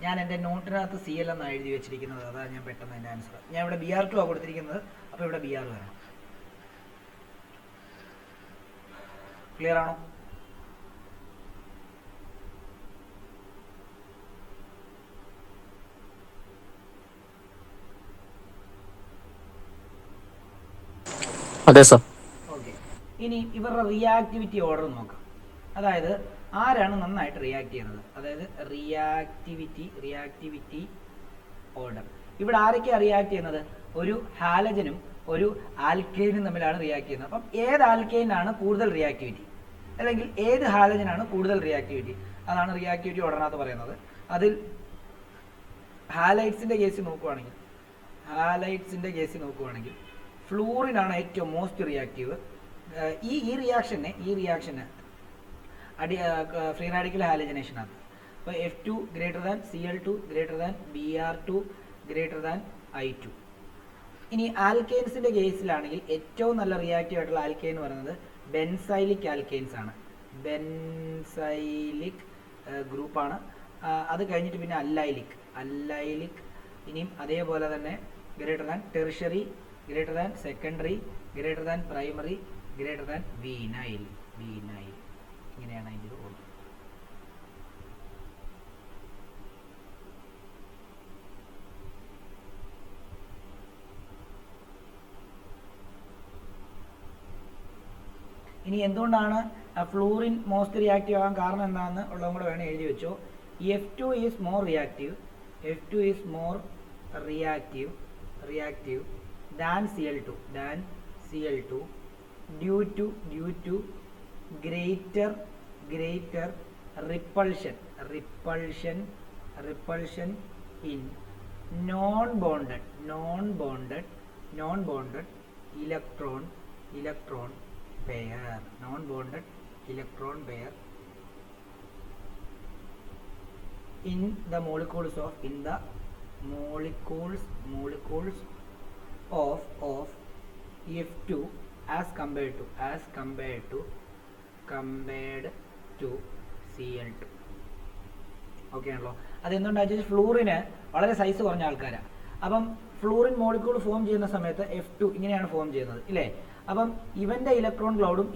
ഞാൻ എൻ്റെ നോട്ടിനകത്ത് CL എന്നാണ് എഴുതി വെച്ചിരിക്കുന്നത്, അതാണ് ഞാൻ പെട്ടെന്ന് എൻ്റെ ആൻസർ. ഞാൻ ഇവിടെ BR2 ആണ് കൊടുത്തിരിക്കുന്നത്, അപ്പോൾ ഇവിടെ BR വരണം. ക്ലിയർ ആണോ? അതെ സാർ. ഓക്കെ, ഇനി ഇവരുടെ റിയാക്ടിവിറ്റി ഓർഡർ നോക്കാം. അതായത് ആരാണ് നന്നായിട്ട് റിയാക്ട് ചെയ്യുന്നത്, അതായത് റിയാക്ടിവിറ്റി ഓർഡർ. ഇവിടെ ആരൊക്കെയാണ് റിയാക്ട് ചെയ്യുന്നത്? ഒരു ഹാലജനും ഒരു ആൽക്കൈനും തമ്മിലാണ് റിയാക്ട് ചെയ്യുന്നത്. അപ്പം ഏത് ആൽക്കൈനാണ് കൂടുതൽ റിയാക്ടിവിറ്റി, അല്ലെങ്കിൽ ഏത് ഹാലജനാണ് കൂടുതൽ റിയാക്ടിവിറ്റി, അതാണ് റിയാക്ടിവിറ്റി ഓർഡറിനകത്ത് പറയുന്നത്. അതിൽ ഹാലൈറ്റ്സിൻ്റെ കേസ് നോക്കുവാണെങ്കിൽ ഫ്ലൂറിനാണ് ഏറ്റവും മോസ്റ്റ് റിയാക്റ്റീവ്. ഈ റിയാക്ഷന് ഫ്രീ റാഡിക്കൽ ഹാലജനേഷനാണ്. അപ്പോൾ F2 greater than Cl2 greater than Br2 greater than I2. ഇനി ആൽക്കൈൻസിൻ്റെ കേസിലാണെങ്കിൽ ഏറ്റവും നല്ല റിയാക്റ്റീവ് ആയിട്ടുള്ള ആൽക്കൈൻ എന്ന് പറയുന്നത് ബെൻസൈലിക് ആൽക്കൈൻസ് ആണ്. ബെൻസൈലിക് ഗ്രൂപ്പാണ്. അത് കഴിഞ്ഞിട്ട് പിന്നെ അല്ലൈലിക്, ഇനിയും അതേപോലെ തന്നെ greater than tertiary, greater than secondary, greater than primary, greater than vinyl. ഇങ്ങനെയാണ് അതിൻ്റെ ഓർഡർ. ഇനി എന്തുകൊണ്ടാണ് ഫ്ലൂറിൻ മോസ്റ്റ് റിയാക്റ്റീവ് ആകാൻ കാരണം എന്താണെന്ന് ഉള്ളതും കൂടെ വേണം എഴുതി വെച്ചോ. F2 is more reactive than Cl2 due to greater repulsion in non-bonded electron pair in the molecules of F2 as compared to Cl2. Okay ആണല്ലോ. അതെന്തുകൊണ്ടാണെന്ന് വെച്ചാൽ ഫ്ലൂറിന് വളരെ സൈസ് കുറഞ്ഞ ആൾക്കാരാണ്. അപ്പം ഫ്ലൂറിൻ മോളിക്യൂൾ ഫോം ചെയ്യുന്ന സമയത്ത് F2 ഇങ്ങനെയാണ് ഫോം ചെയ്യുന്നത് ഇല്ലേ. അപ്പം ഇവൻ്റെ ഇലക്ട്രോൺ ക്ലൗഡും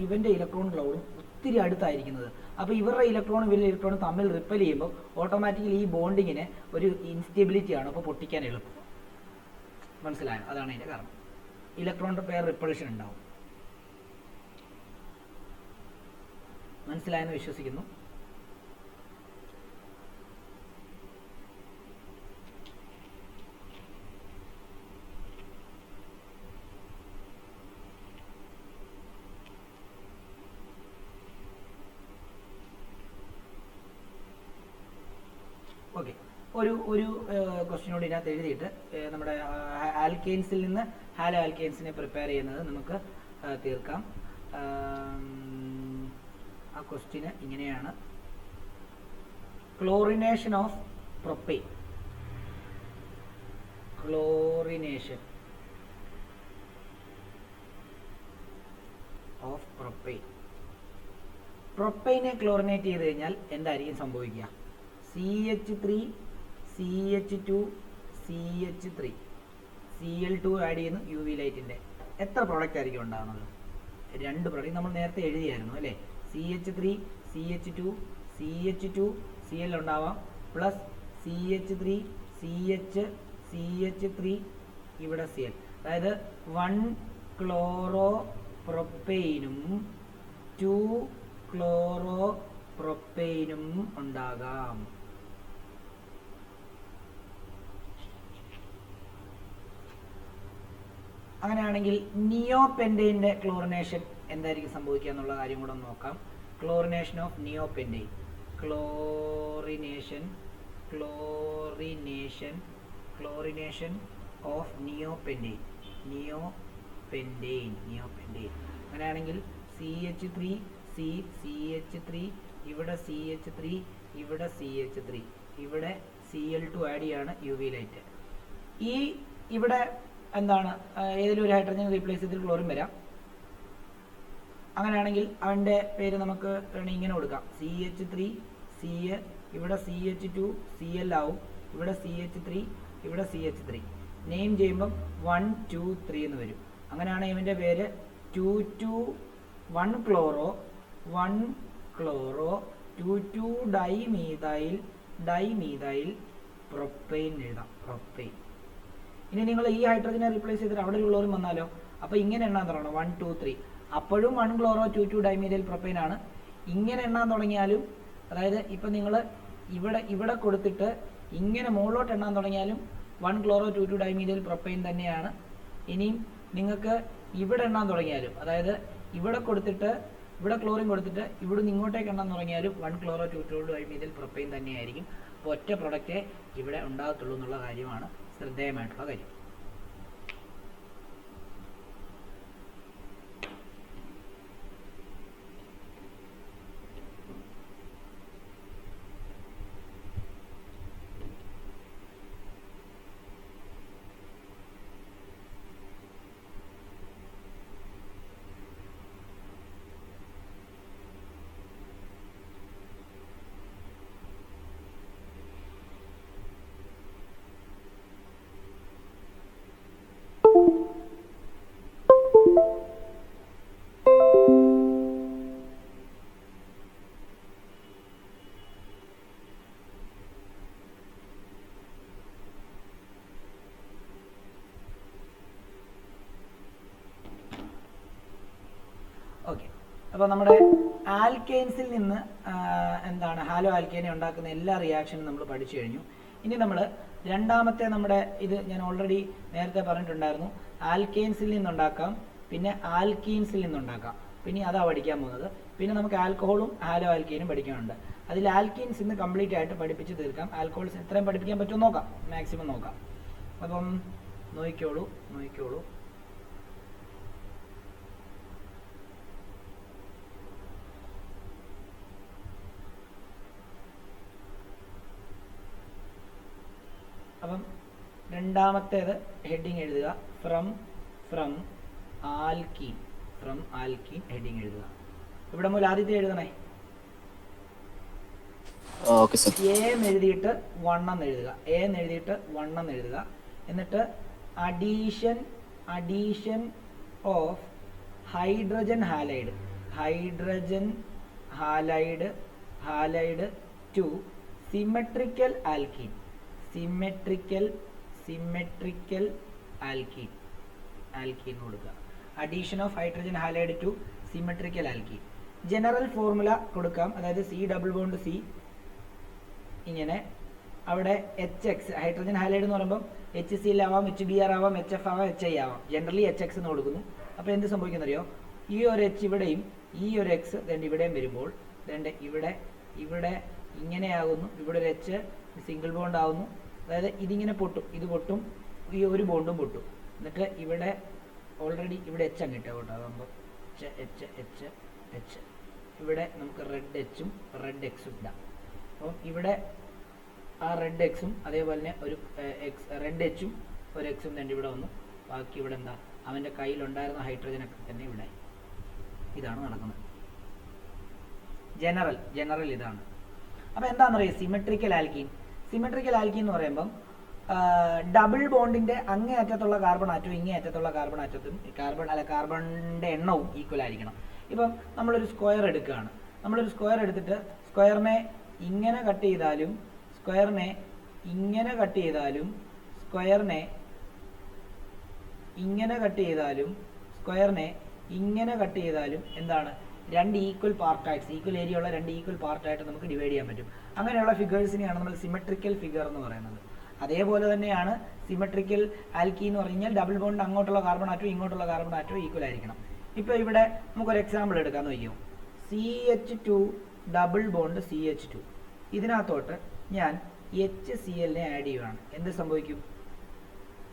ഒത്തിരി അടുത്തായിരിക്കുന്നത്. അപ്പോൾ ഇവരുടെ ഇലക്ട്രോണും തമ്മിൽ റിപ്പൽ ചെയ്യുമ്പോൾ ഓട്ടോമാറ്റിക്കലി ഈ ബോണ്ടിങ്ങിന് ഒരു ഇൻസ്റ്റെബിലിറ്റിയാണ്, അപ്പോൾ പൊട്ടിക്കാൻ എളുപ്പം. മനസ്സിലായോ? അതാണ് അതിൻ്റെ കാരണം. ഇലക്ട്രോണിൻ്റെ പെയർ റിപ്പൾഷൻ ഉണ്ടാവും. മനസ്സിലായെന്ന് വിശ്വസിക്കുന്നു. ഓക്കെ, ഒരു ക്വസ്റ്റ്യനോട് ഇതിനകത്ത് എഴുതിയിട്ട് നമ്മുടെ ആൽക്കെയിൻസിൽ നിന്ന് ഹാലോ ആൽക്കെയിൻസിനെ പ്രിപ്പയർ ചെയ്യുന്നത് നമുക്ക് തീർക്കാം. ആ ക്വസ്റ്റ്യന് ഇങ്ങനെയാണ്: chlorination of propane. Chlorination of propane. പ്രൊപ്പെയിനെ ക്ലോറിനേറ്റ് ചെയ്ത് കഴിഞ്ഞാൽ എന്തായിരിക്കും സംഭവിക്കുക? CH3 CH2 CH3 Cl2 add ചെയ്യുന്നു UV ലൈറ്റിൻ്റെ. എത്ര പ്രോഡക്റ്റ് ആയിരിക്കും ഉണ്ടാകുന്നത്? 2 പ്രോഡക്റ്റ് നമ്മൾ നേരത്തെ എഴുതിയായിരുന്നു അല്ലേ? CH3 CH2 CH2 Cl ഉണ്ടാവാം, പ്ലസ് CH3 CH3 ഇവിടെ Cl. അതായത് 1 ക്ലോറോ പ്രൊപ്പെയിനും 2 ക്ലോറോ പ്രൊപ്പെയിനും ഉണ്ടാകാം. അങ്ങനെയാണെങ്കിൽ നിയോപെൻറ്റൈൻ്റെ ക്ലോറിനേഷൻ എന്തായിരിക്കും സംഭവിക്കുക എന്നുള്ള കാര്യം കൂടെ നോക്കാം. Chlorination of neopentane. Chlorination of neopentane. അങ്ങനെയാണെങ്കിൽ CH3 CH3 ഇവിടെ CH3 ഇവിടെ CH3 ഇവിടെ Cl2 ആഡ് ചെയ്യാണ് UV ലൈറ്റ്. ഈ ഇവിടെ എന്താണ് ഏതെങ്കിലും ഒരു ഹൈഡ്രജൻ റീപ്ലേസ് ചെയ്തിട്ട് ക്ലോറിൻ വരാം. അങ്ങനെയാണെങ്കിൽ അവൻ്റെ പേര് നമുക്ക് ഇങ്ങനെ കൊടുക്കാം: CH3 Cl, ഇവിടെ CH2 Cl ആവും, ഇവിടെ CH3 ഇവിടെ CH3. നെയിം ചെയ്യുമ്പം 1 2 3 എന്ന് വരും. അങ്ങനെയാണ് ഇവൻ്റെ പേര് 1 ക്ലോറോ 2 ഡൈമീഥൈൽ പ്രൊപ്പെയിൻ എഴുതാം. പ്രൊപ്പെയിൻ. ഇനി നിങ്ങൾ ഈ ഹൈഡ്രജനെ റീപ്ലേസ് ചെയ്തിട്ട് അവിടെ ഒരു ക്ലോറിൻ വന്നാലോ? അപ്പോൾ ഇങ്ങനെ എണ്ണാൻ തുടങ്ങണം: 1 2 3. അപ്പോഴും 1 ക്ലോറോ 2 ഡൈമീഥൈൽ പ്രൊപ്പെയിൻ ആണ്. ഇങ്ങനെ എണ്ണാൻ തുടങ്ങിയാലും, അതായത് ഇപ്പം നിങ്ങൾ ഇവിടെ കൊടുത്തിട്ട് ഇങ്ങനെ മുകളിലോട്ട് എണ്ണാൻ തുടങ്ങിയാലും 1 ക്ലോറോ 2 ഡൈമീഥൈൽ പ്രൊപ്പെയിൻ തന്നെയാണ്. ഇനിയും നിങ്ങൾക്ക് ഇവിടെ എണ്ണാൻ തുടങ്ങിയാലും, അതായത് ഇവിടെ കൊടുത്തിട്ട് ഇവിടെ ക്ലോറിൻ കൊടുത്തിട്ട് ഇവിടുന്ന് ഇങ്ങോട്ടേക്ക് എണ്ണാൻ തുടങ്ങിയാലും 1 ക്ലോറോ 2 ഡൈമീഥൈൽ പ്രൊപ്പെയിൻ തന്നെയായിരിക്കും. അപ്പോൾ ഒറ്റ പ്രൊഡക്റ്റേ ഇവിടെ ഉണ്ടാകത്തുള്ളൂ എന്നുള്ള കാര്യമാണ് ശ്രദ്ധേയമായിട്ടുള്ള കാര്യം. ഓക്കെ, അപ്പോൾ നമ്മുടെ ആൽക്കെയിൻസിൽ നിന്ന് എന്താണ് ഹാലോ ആൽക്കെയിനെ ഉണ്ടാക്കുന്ന എല്ലാ റിയാക്ഷനും നമ്മൾ പഠിച്ചു കഴിഞ്ഞു. ഇനി നമ്മൾ രണ്ടാമത്തെ നമ്മുടെ ഇത് ഞാൻ ഓൾറെഡി നേരത്തെ പറഞ്ഞിട്ടുണ്ടായിരുന്നു. ആൽക്കെയിൻസിൽ നിന്നുണ്ടാക്കാം, പിന്നെ ആൽക്കീൻസിൽ നിന്നുണ്ടാക്കാം. പിന്നെ അതാ പഠിക്കാൻ പോകുന്നത്. പിന്നെ നമുക്ക് ആൽക്കഹോളും ഹാലോ ആൽക്കെയിനും പഠിക്കാനുണ്ട്. അതിൽ ആൽക്കീൻസ് ഇന്ന് കംപ്ലീറ്റ് ആയിട്ട് പഠിപ്പിച്ച് തീർക്കാം. ആൽക്കഹോൾസ് എത്രയും പഠിപ്പിക്കാൻ പറ്റുമോ നോക്കാം, മാക്സിമം നോക്കാം. അപ്പം നോക്കിക്കോളൂ. അപ്പം രണ്ടാമത്തേത് ഹെഡിങ് എഴുതുക: ഫ്രം ആൽക്കീൻ ഹെഡിങ് എഴുതുക. ഇവിടെ മുതൽ ആദ്യത്തെ എഴുതണേ. എഴുതിയിട്ട് 1 എന്ന് എഴുതുക. എഴുതിയിട്ട് 1 എന്ന് എഴുതുക. എന്നിട്ട് addition of hydrogen halide to symmetrical alkene. Symmetrical alkene കൊടുക്കുക. Addition of hydrogen halide to symmetrical alkene. General formula കൊടുക്കാം. അതായത് C ഡബിൾ ബോണ്ട് C ഇങ്ങനെ, അവിടെ HX ഹൈഡ്രജൻ ഹാലൈഡ് എന്ന് പറയുമ്പോൾ HCl ആവാം, HBr ആവാം, HF ആവാം, HI ആവാം. ജനറലി HX എന്ന് കൊടുക്കുന്നു. അപ്പോൾ എന്ത് സംഭവിക്കുന്നറിയോ? ഈ ഒരു H ഇവിടെയും ഈ ഒരു X ഇവിടെയും വരുമ്പോൾ ഇവിടെ ഇങ്ങനെയാകുന്നു, ഇവിടെ ഒരു എച്ച് സിംഗിൾ ബോണ്ട് ആവുന്നു. അതായത് ഇതിങ്ങനെ പൊട്ടും, ഇത് പൊട്ടും, ഈ ഒരു ബോണ്ടും പൊട്ടും. എന്നിട്ട് ഇവിടെ ഓൾറെഡി ഇവിടെ എച്ച് അങ്ങ് ഇട്ടേ കേട്ടോ, അതാകുമ്പോൾ എച്ച് എച്ച് എച്ച് എച്ച്. ഇവിടെ നമുക്ക് റെഡ് എച്ചും റെഡ് എക്സും ഇടാം. അപ്പം ഇവിടെ ആ റെഡ് എക്സും അതേപോലെ തന്നെ ഒരു റെഡ് എച്ചും ഒരു എക്സും തന്നെ ഇവിടെ വന്നു. ബാക്കി ഇവിടെ എന്താ, അവൻ്റെ കയ്യിലുണ്ടായിരുന്ന ഹൈഡ്രജനൊക്കെ തന്നെ ഇവിടെ. ഇതാണ് നടക്കുന്നത്. ജനറൽ ഇതാണ്. അപ്പോൾ എന്താണെന്നറിയാം സിമെട്രിക്കൽ ആൽക്കീൻ. സിമെട്രിക്കൽ ആൽക്കീൻ എന്ന് പറയുമ്പം ഡബിൾ ബോണ്ടിൻ്റെ അങ്ങേ അറ്റത്തുള്ള കാർബൺ ആറ്റവും ഇങ്ങേ അറ്റത്തുള്ള കാർബൺ ആറ്റത്തും കാർബണിൻ്റെ എണ്ണവും ഈക്വൽ ആയിരിക്കണം. ഇപ്പം നമ്മളൊരു സ്ക്വയർ എടുക്കുകയാണ്. നമ്മളൊരു സ്ക്വയർ എടുത്തിട്ട് സ്ക്വയറിനെ ഇങ്ങനെ കട്ട് ചെയ്താലും സ്ക്വയറിനെ ഇങ്ങനെ കട്ട് ചെയ്താലും സ്ക്വയറിനെ ഇങ്ങനെ കട്ട് ചെയ്താലും സ്ക്വയറിനെ ഇങ്ങനെ കട്ട് ചെയ്താലും എന്താണ്, രണ്ട് ഈക്വൽ പാർട്ടായിട്ട്, ഈക്വൽ ഏരിയ ഉള്ള രണ്ട് ഈക്വൽ പാർട്ടായിട്ട് നമുക്ക് ഡിവൈഡ് ചെയ്യാൻ പറ്റും. അങ്ങനെയുള്ള ഫിഗേഴ്സിനെയാണ് നമ്മൾ സിമെട്രിക്കൽ ഫിഗർ എന്ന് പറയുന്നത്. അതേപോലെ തന്നെയാണ് സിമെട്രിക്കൽ ആൽക്കി എന്ന് പറഞ്ഞു കഴിഞ്ഞാൽ ഡബിൾ ബോണ്ട് അങ്ങോട്ടുള്ള കാർബൺ ആറ്റവും ഇങ്ങോട്ടുള്ള കാർബൺ ആറ്റവും ഈക്വൽ ആയിരിക്കണം. ഇപ്പോൾ ഇവിടെ നമുക്കൊരു എക്സാമ്പിൾ എടുക്കാൻ നോക്കിയോ, CH2 ഡബിൾ ബോണ്ട് CH2. ഇതിനകത്തോട്ട് ഞാൻ HCl ആഡ് ചെയ്യുകയാണ്. എന്ത് സംഭവിക്കും,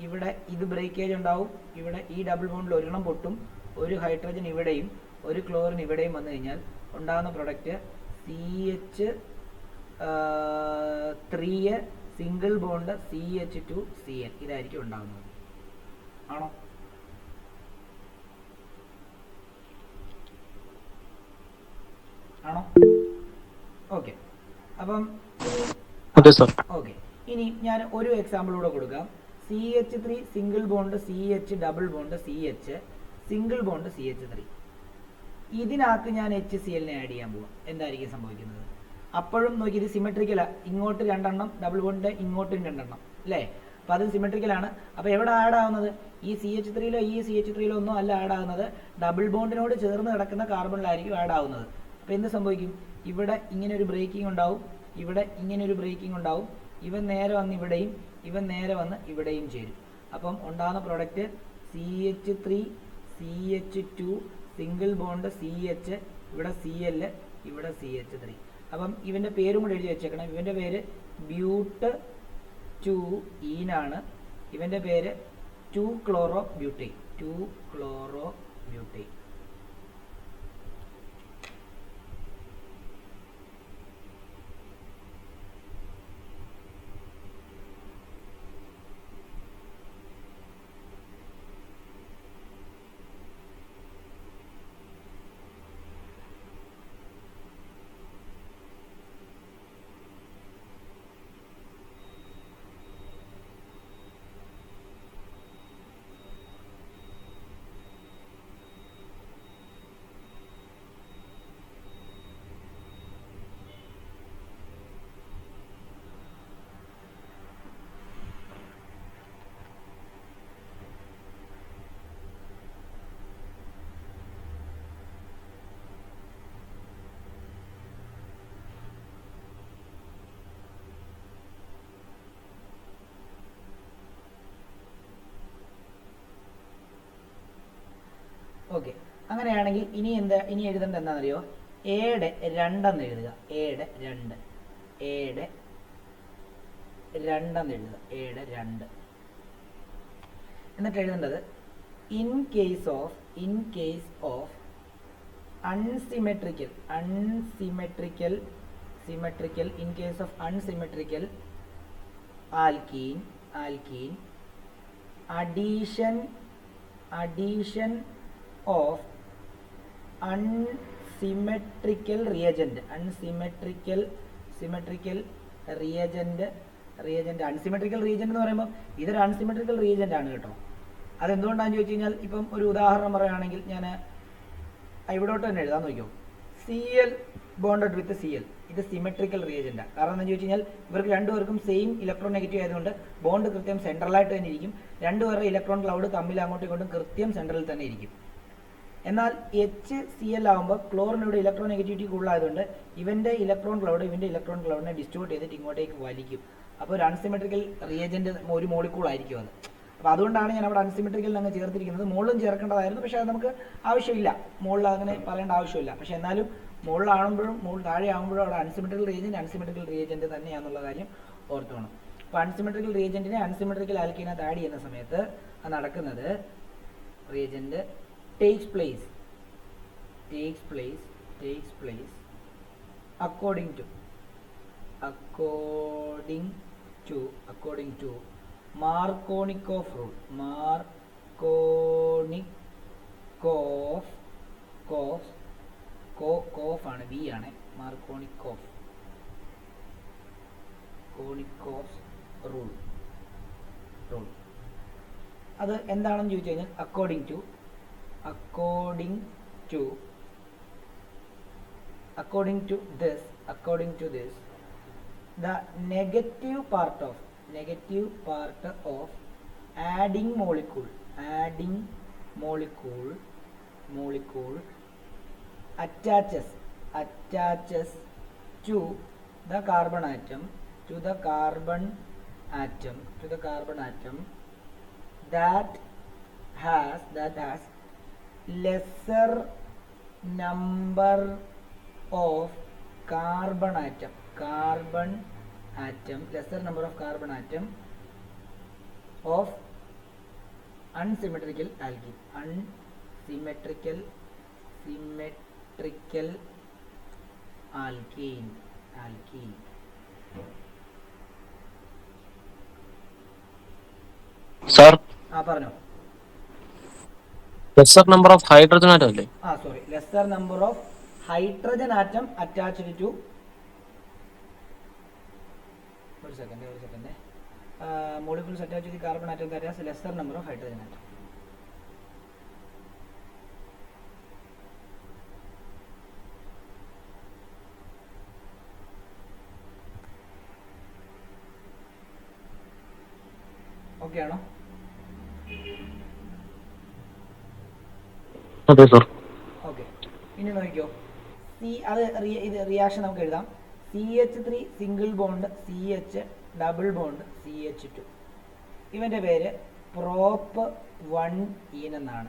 ഇവിടെ ഇത് ബ്രേക്കേജ് ഉണ്ടാവും. ഇവിടെ ഈ ഡബിൾ ബോണ്ടിൽ ഒരെണ്ണം പൊട്ടും, ഒരു ഹൈഡ്രജൻ ഇവിടെയും ഒരു ക്ലോറിൻ ഇവിടെയും വന്നു കഴിഞ്ഞാൽ ഉണ്ടാകുന്ന product CH3 single bond CH2Cl ഇതായിരിക്കും ഉണ്ടാകുന്നത്. ആണോ? ആണോ? ഓക്കെ. അപ്പം ഓക്കെ, ഇനി ഞാൻ ഒരു എക്സാമ്പിൾ കൂടെ കൊടുക്കാം. CH3 single bond CH double bond CH single bond CH3. ഇതിനകത്ത് ഞാൻ HCl ആഡ് ചെയ്യാൻ പോവാം. എന്തായിരിക്കും സംഭവിക്കുന്നത്? അപ്പോഴും നോക്കി, ഇത് സിമെട്രിക്കലാണ്. ഇങ്ങോട്ട് രണ്ടെണ്ണം ഡബിൾ ബോണ്ട്, ഇങ്ങോട്ടും രണ്ടെണ്ണം അല്ലേ? അപ്പോൾ അത് സിമെട്രിക്കലാണ്. അപ്പോൾ എവിടെ ആഡ് ആവുന്നത്? ഈ CH3 ഈ CH3 ഒന്നും അല്ല ആഡ് ആകുന്നത്, ഡബിൾ ബോണ്ടിനോട് ചേർന്ന് കിടക്കുന്ന കാർബണിലായിരിക്കും ആഡ് ആവുന്നത്. അപ്പോൾ എന്ത് സംഭവിക്കും? ഇവിടെ ഇങ്ങനെ ഒരു ബ്രേക്കിംഗ് ഉണ്ടാവും, ഇവിടെ ഇങ്ങനെ ഒരു ബ്രേക്കിംഗ് ഉണ്ടാവും. ഇവൻ നേരെ വന്ന് ഇവിടെയും ഇവൻ നേരെ വന്ന് ഇവിടെയും ചേരും. അപ്പം ഉണ്ടാകുന്ന product CH3 CH2 single bond CH, ഇവിടെ Cl, ഇവിടെ CH3. അപ്പം ഇവൻ്റെ പേരും കൂടെ എഴുതി വെച്ചേക്കണം. ഇവൻ്റെ പേര് ബ്യൂട്ട് 2 ഈനാണ്. ഇവൻ്റെ പേര് 2-chloro-butane. 2-chloro-butane. ഓക്കെ, അങ്ങനെയാണെങ്കിൽ ഇനി എഴുതേണ്ടത് എന്താണെന്നറിയോ? എയുടെ 2 എന്ന് എഴുതുക. എയുടെ 2 എന്ന് എഴുതുക. എയുടെ 2. എന്നിട്ട് എഴുതേണ്ടത് in case of unsymmetrical in case of unsymmetrical alkene addition of unsymmetrical reagent unsymmetrical reagent എന്ന് പറയുമ്പോൾ ഇതൊരു അൺസിമെട്രിക്കൽ റിയേജന്റ് ആണ് കേട്ടോ. അതെന്തുകൊണ്ടാണെന്ന് ചോദിച്ചു കഴിഞ്ഞാൽ, ഇപ്പം ഒരു ഉദാഹരണം പറയുകയാണെങ്കിൽ ഞാൻ ഇവിടോട്ട് തന്നെ എഴുതാൻ നോക്കിയോ. Cl ബോണ്ടഡ് വിത്ത് Cl, ഇത് സിമെട്രിക്കൽ റിയേജന്റാണ്. കാരണം എന്താണെന്ന് ചോദിച്ചു കഴിഞ്ഞാൽ ഇവർക്ക് രണ്ടുപേർക്കും സെയിം ഇലക്ട്രോൺ നെഗറ്റീവ് ആയതുകൊണ്ട് ബോണ്ട് കൃത്യം സെൻട്രലായിട്ട് തന്നെ ഇരിക്കും. രണ്ടുപേരുടെ ഇലക്ട്രോൺ ക്ലൗഡ് തമ്മിൽ അങ്ങോട്ടും ഇങ്ങോട്ടും കൃത്യം സെൻട്രലിൽ തന്നെ ഇരിക്കും. എന്നാൽ HCl ആകുമ്പോൾ ക്ലോറിനോട് ഇലക്ട്രോൺ നെഗറ്റിവിറ്റി കൂടുതലായതുകൊണ്ട് ഇവൻ്റെ ഇലക്ട്രോൺ ക്ലൗഡിനെ ഡിസ്ട്രിബ്യൂട്ട് ചെയ്തിട്ട് ഇങ്ങോട്ടേക്ക് വലിക്കും. അപ്പോൾ ഒരു അൺസിമെട്രിക്കൽ റിയേജന്റ് ഒരു മോളിക്കൂൾ ആയിരിക്കും അത്. അപ്പോൾ അതുകൊണ്ടാണ് ഞാൻ അവിടെ അൺസിമെട്രിക്കൽ അങ്ങ് ചേർത്തിരിക്കുന്നത്. മുകളിലും ചേർക്കേണ്ടതായിരുന്നു, പക്ഷേ അത് നമുക്ക് ആവശ്യമില്ല. മുകളിൽ അങ്ങനെ പറയേണ്ട ആവശ്യമില്ല. പക്ഷേ എന്നാലും മുകളിലാകുമ്പോഴും താഴെ ആകുമ്പോഴും അവിടെ അൺസിമെട്രിക്കൽ റിയേജൻറ്റ് തന്നെയാണെന്നുള്ള കാര്യം ഓർത്തോണം. അപ്പോൾ അൺസിമെട്രിക്കൽ റിയേജൻറ്റിനെ അൺസിമെട്രിക്കൽ ആൽക്കീനകത്ത് ആഡ് ചെയ്യുന്ന സമയത്ത് അത് നടക്കുന്നത് reagent takes place according to Markovnikov rule. Markovnikov ആണ്, ബി ആണ്, Markovnikov റൂൾ. അത് എന്താണെന്ന് ചോദിച്ചു കഴിഞ്ഞാൽ according to this the negative part of adding molecule attaches to the carbon atom that has lesser number of carbon atom of unsymmetrical alkene. Sir, പറഞ്ഞോ. lesser number of hydrogen atom അല്ലേ? lesser number of hydrogen atom attached to ഒരു second molecules attached to the carbon atom that has lesser number of hydrogen atom. Okay ആണോ? അതെ സർ. ഓക്കെ, ഇനി നോക്കിക്കോ. ഇത് റിയാക്ഷൻ നമുക്ക് എഴുതാം. CH3 single bond CH double bond CH2. ഇവൻ്റെ പേര് പ്രോപ്പ് 1 എന്നാണ്.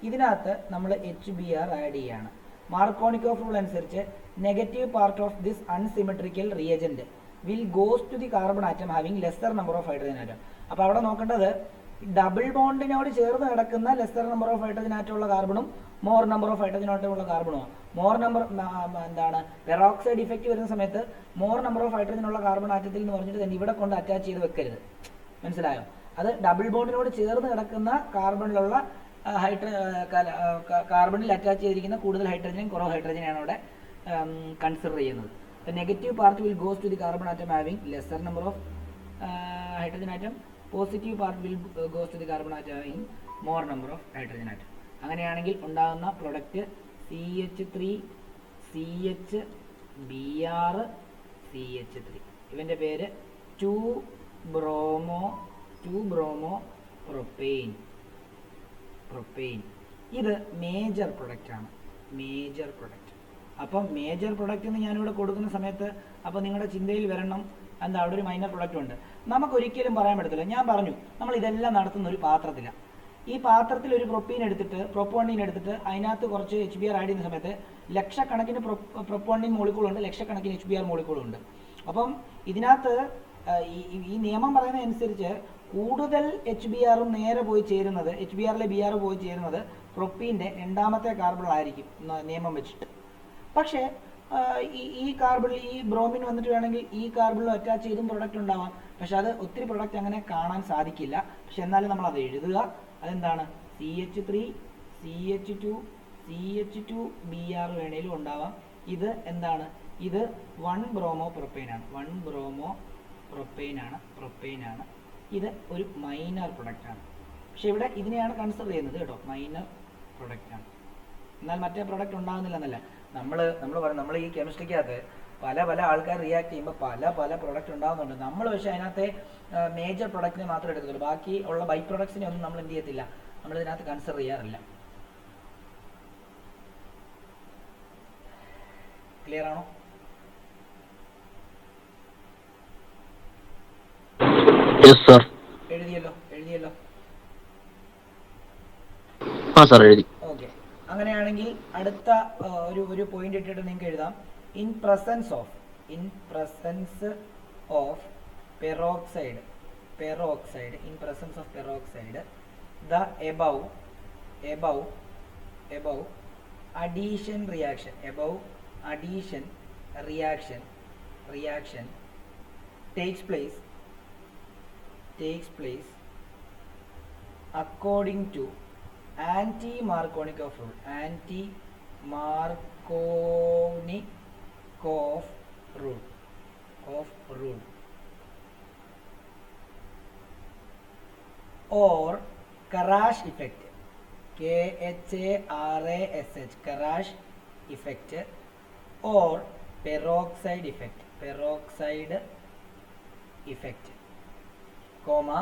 ഇതിനകത്ത് നമ്മൾ HBr ആഡ് ചെയ്യാണ്. മാർക്കോണിക്കോഫ് റൂൾ അനുസരിച്ച് negative part of this unsymmetrical reagent will goes to the carbon atom having lesser number of hydrogen atom. അപ്പോൾ അവിടെ നോക്കേണ്ടത് ഡബിൾ ബോണ്ടിനോട് ചേർന്ന് കിടക്കുന്ന lesser number of hydrogen atom ഉള്ള കാർബണും more number of hydrogen atom ഉള്ള കാർബണുമാണ്. മോർ നമ്പർ എന്താണ് പെറോക്സൈഡ് ഇഫക്റ്റ് വരുന്ന സമയത്ത് മോർ നമ്പർ ഓഫ് ഹൈഡ്രജൻ ഉള്ള കാർബൺ ആറ്റത്തിൽ എന്ന് പറഞ്ഞിട്ട് തന്നെ ഇവിടെ കൊണ്ട് അറ്റാച്ച് ചെയ്ത് വെക്കരുത്. മനസ്സിലായോ? അത് ഡബിൾ ബോണ്ടിനോട് ചേർന്ന് കിടക്കുന്ന കാർബണിലുള്ള കാർബണിൽ അറ്റാച്ച് ചെയ്തിരിക്കുന്ന കൂടുതൽ ഹൈഡ്രജനും കുറവ് ഹൈഡ്രജനെയാണ് അവിടെ കൺസിഡർ ചെയ്യുന്നത്. Negative part will goes to the carbon atom having lesser number of hydrogen atom. Positive part will goes to the carbon atom having more number of hydrogen atom. അങ്ങനെയാണെങ്കിൽ ഉണ്ടാകുന്ന പ്രൊഡക്റ്റ് CH3 CHBr CH3. ഇവൻ്റെ പേര് 2-bromo propane. ഇത് മേജർ പ്രൊഡക്റ്റാണ്. അപ്പം മേജർ പ്രൊഡക്റ്റ് എന്ന് ഞാനിവിടെ കൊടുക്കുന്ന സമയത്ത് അപ്പോൾ നിങ്ങളുടെ ചിന്തയിൽ വരണം എന്താ അവിടെ ഒരു മൈനർ പ്രൊഡക്റ്റ് ഉണ്ട്. നമുക്കൊരിക്കലും പറയാൻ പറ്റത്തില്ല. ഞാൻ പറഞ്ഞു നമ്മൾ ഇതെല്ലാം നടത്തുന്ന ഒരു പാത്രത്തിലാണ്. ഈ പാത്രത്തിൽ ഒരു പ്രൊപ്പോണ്ടീൻ എടുത്തിട്ട് അതിനകത്ത് കുറച്ച് HBr ആഡ് ചെയ്യുന്ന സമയത്ത് ലക്ഷക്കണക്കിന് പ്രൊപ്പോണ്ടീൻ മോളിക്കൂളുണ്ട്, ലക്ഷക്കണക്കിന് HBr മോളിക്കൂളുണ്ട്. അപ്പം ഇതിനകത്ത് ഈ നിയമം പറയുന്ന അനുസരിച്ച് കൂടുതൽ HBrഉം നേരെ പോയി ചേരുന്നത് HBrലെ BR പോയി ചേരുന്നത് പ്രൊപ്പീൻ്റെ രണ്ടാമത്തെ കാർബണിലായിരിക്കും നിയമം വെച്ചിട്ട്. പക്ഷേ ഈ കാർബണിൽ ഈ ബ്രോമിൻ വന്നിട്ട് വേണമെങ്കിൽ ഈ കാർബണിലും അറ്റാച്ച് ചെയ്തും പ്രൊഡക്റ്റ് ഉണ്ടാവാം. പക്ഷെ അത് ഒത്തിരി പ്രൊഡക്റ്റ് അങ്ങനെ കാണാൻ സാധിക്കില്ല. പക്ഷെ എന്നാലും നമ്മൾ അത് എഴുതുക. അതെന്താണ് CH3 CH2 CH2Br വേണേലും ഉണ്ടാവാം. ഇത് എന്താണ്? ഇത് 1-bromo propane ആണ്. ഇത് ഒരു മൈനർ പ്രൊഡക്റ്റ് ആണ്. പക്ഷെ ഇവിടെ ഇതിനെയാണ് കൺസിഡർ ചെയ്യുന്നത് കേട്ടോ, മൈനർ പ്രൊഡക്റ്റ് ആണ്. എന്നാൽ മറ്റേ പ്രൊഡക്റ്റ് ഉണ്ടാകുന്നില്ല എന്നല്ല. നമ്മൾ ഈ കെമിസ്ട്രിക്കകത്ത് പല ആൾക്കാർ റിയാക്ട് ചെയ്യുമ്പോൾ പല പ്രൊഡക്റ്റ് ഉണ്ടാകുന്നുണ്ട്. നമ്മൾ പക്ഷേ അതിനകത്തെ മേജർ പ്രൊഡക്റ്റിനെ മാത്രമേ എടുക്കത്തുള്ളൂ. ബാക്കി ഉള്ള ബൈ പ്രൊഡക്ട്സിനെ ഒന്നും നമ്മൾ എന്ത് ചെയ്യത്തില്ല, നമ്മൾ ഇതിനകത്ത് കൺസിഡർ ചെയ്യാറില്ല. ക്ലിയർ ആണോ? എഴുതിയല്ലോ. എഴുതി. ഓക്കെ. അങ്ങനെയാണെങ്കിൽ അടുത്ത ഒരു പോയിന്റ് ഇട്ടിട്ട് നിങ്ങൾക്ക് എഴുതാം in presence of peroxide in presence of peroxide the above addition reaction takes place according to anti-Markovnikov rule or Karash effect, Karash effect or peroxide effect, comma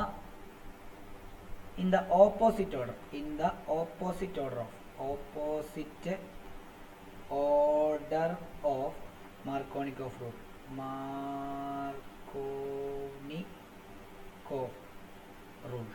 in the opposite order of Markovnikov rule.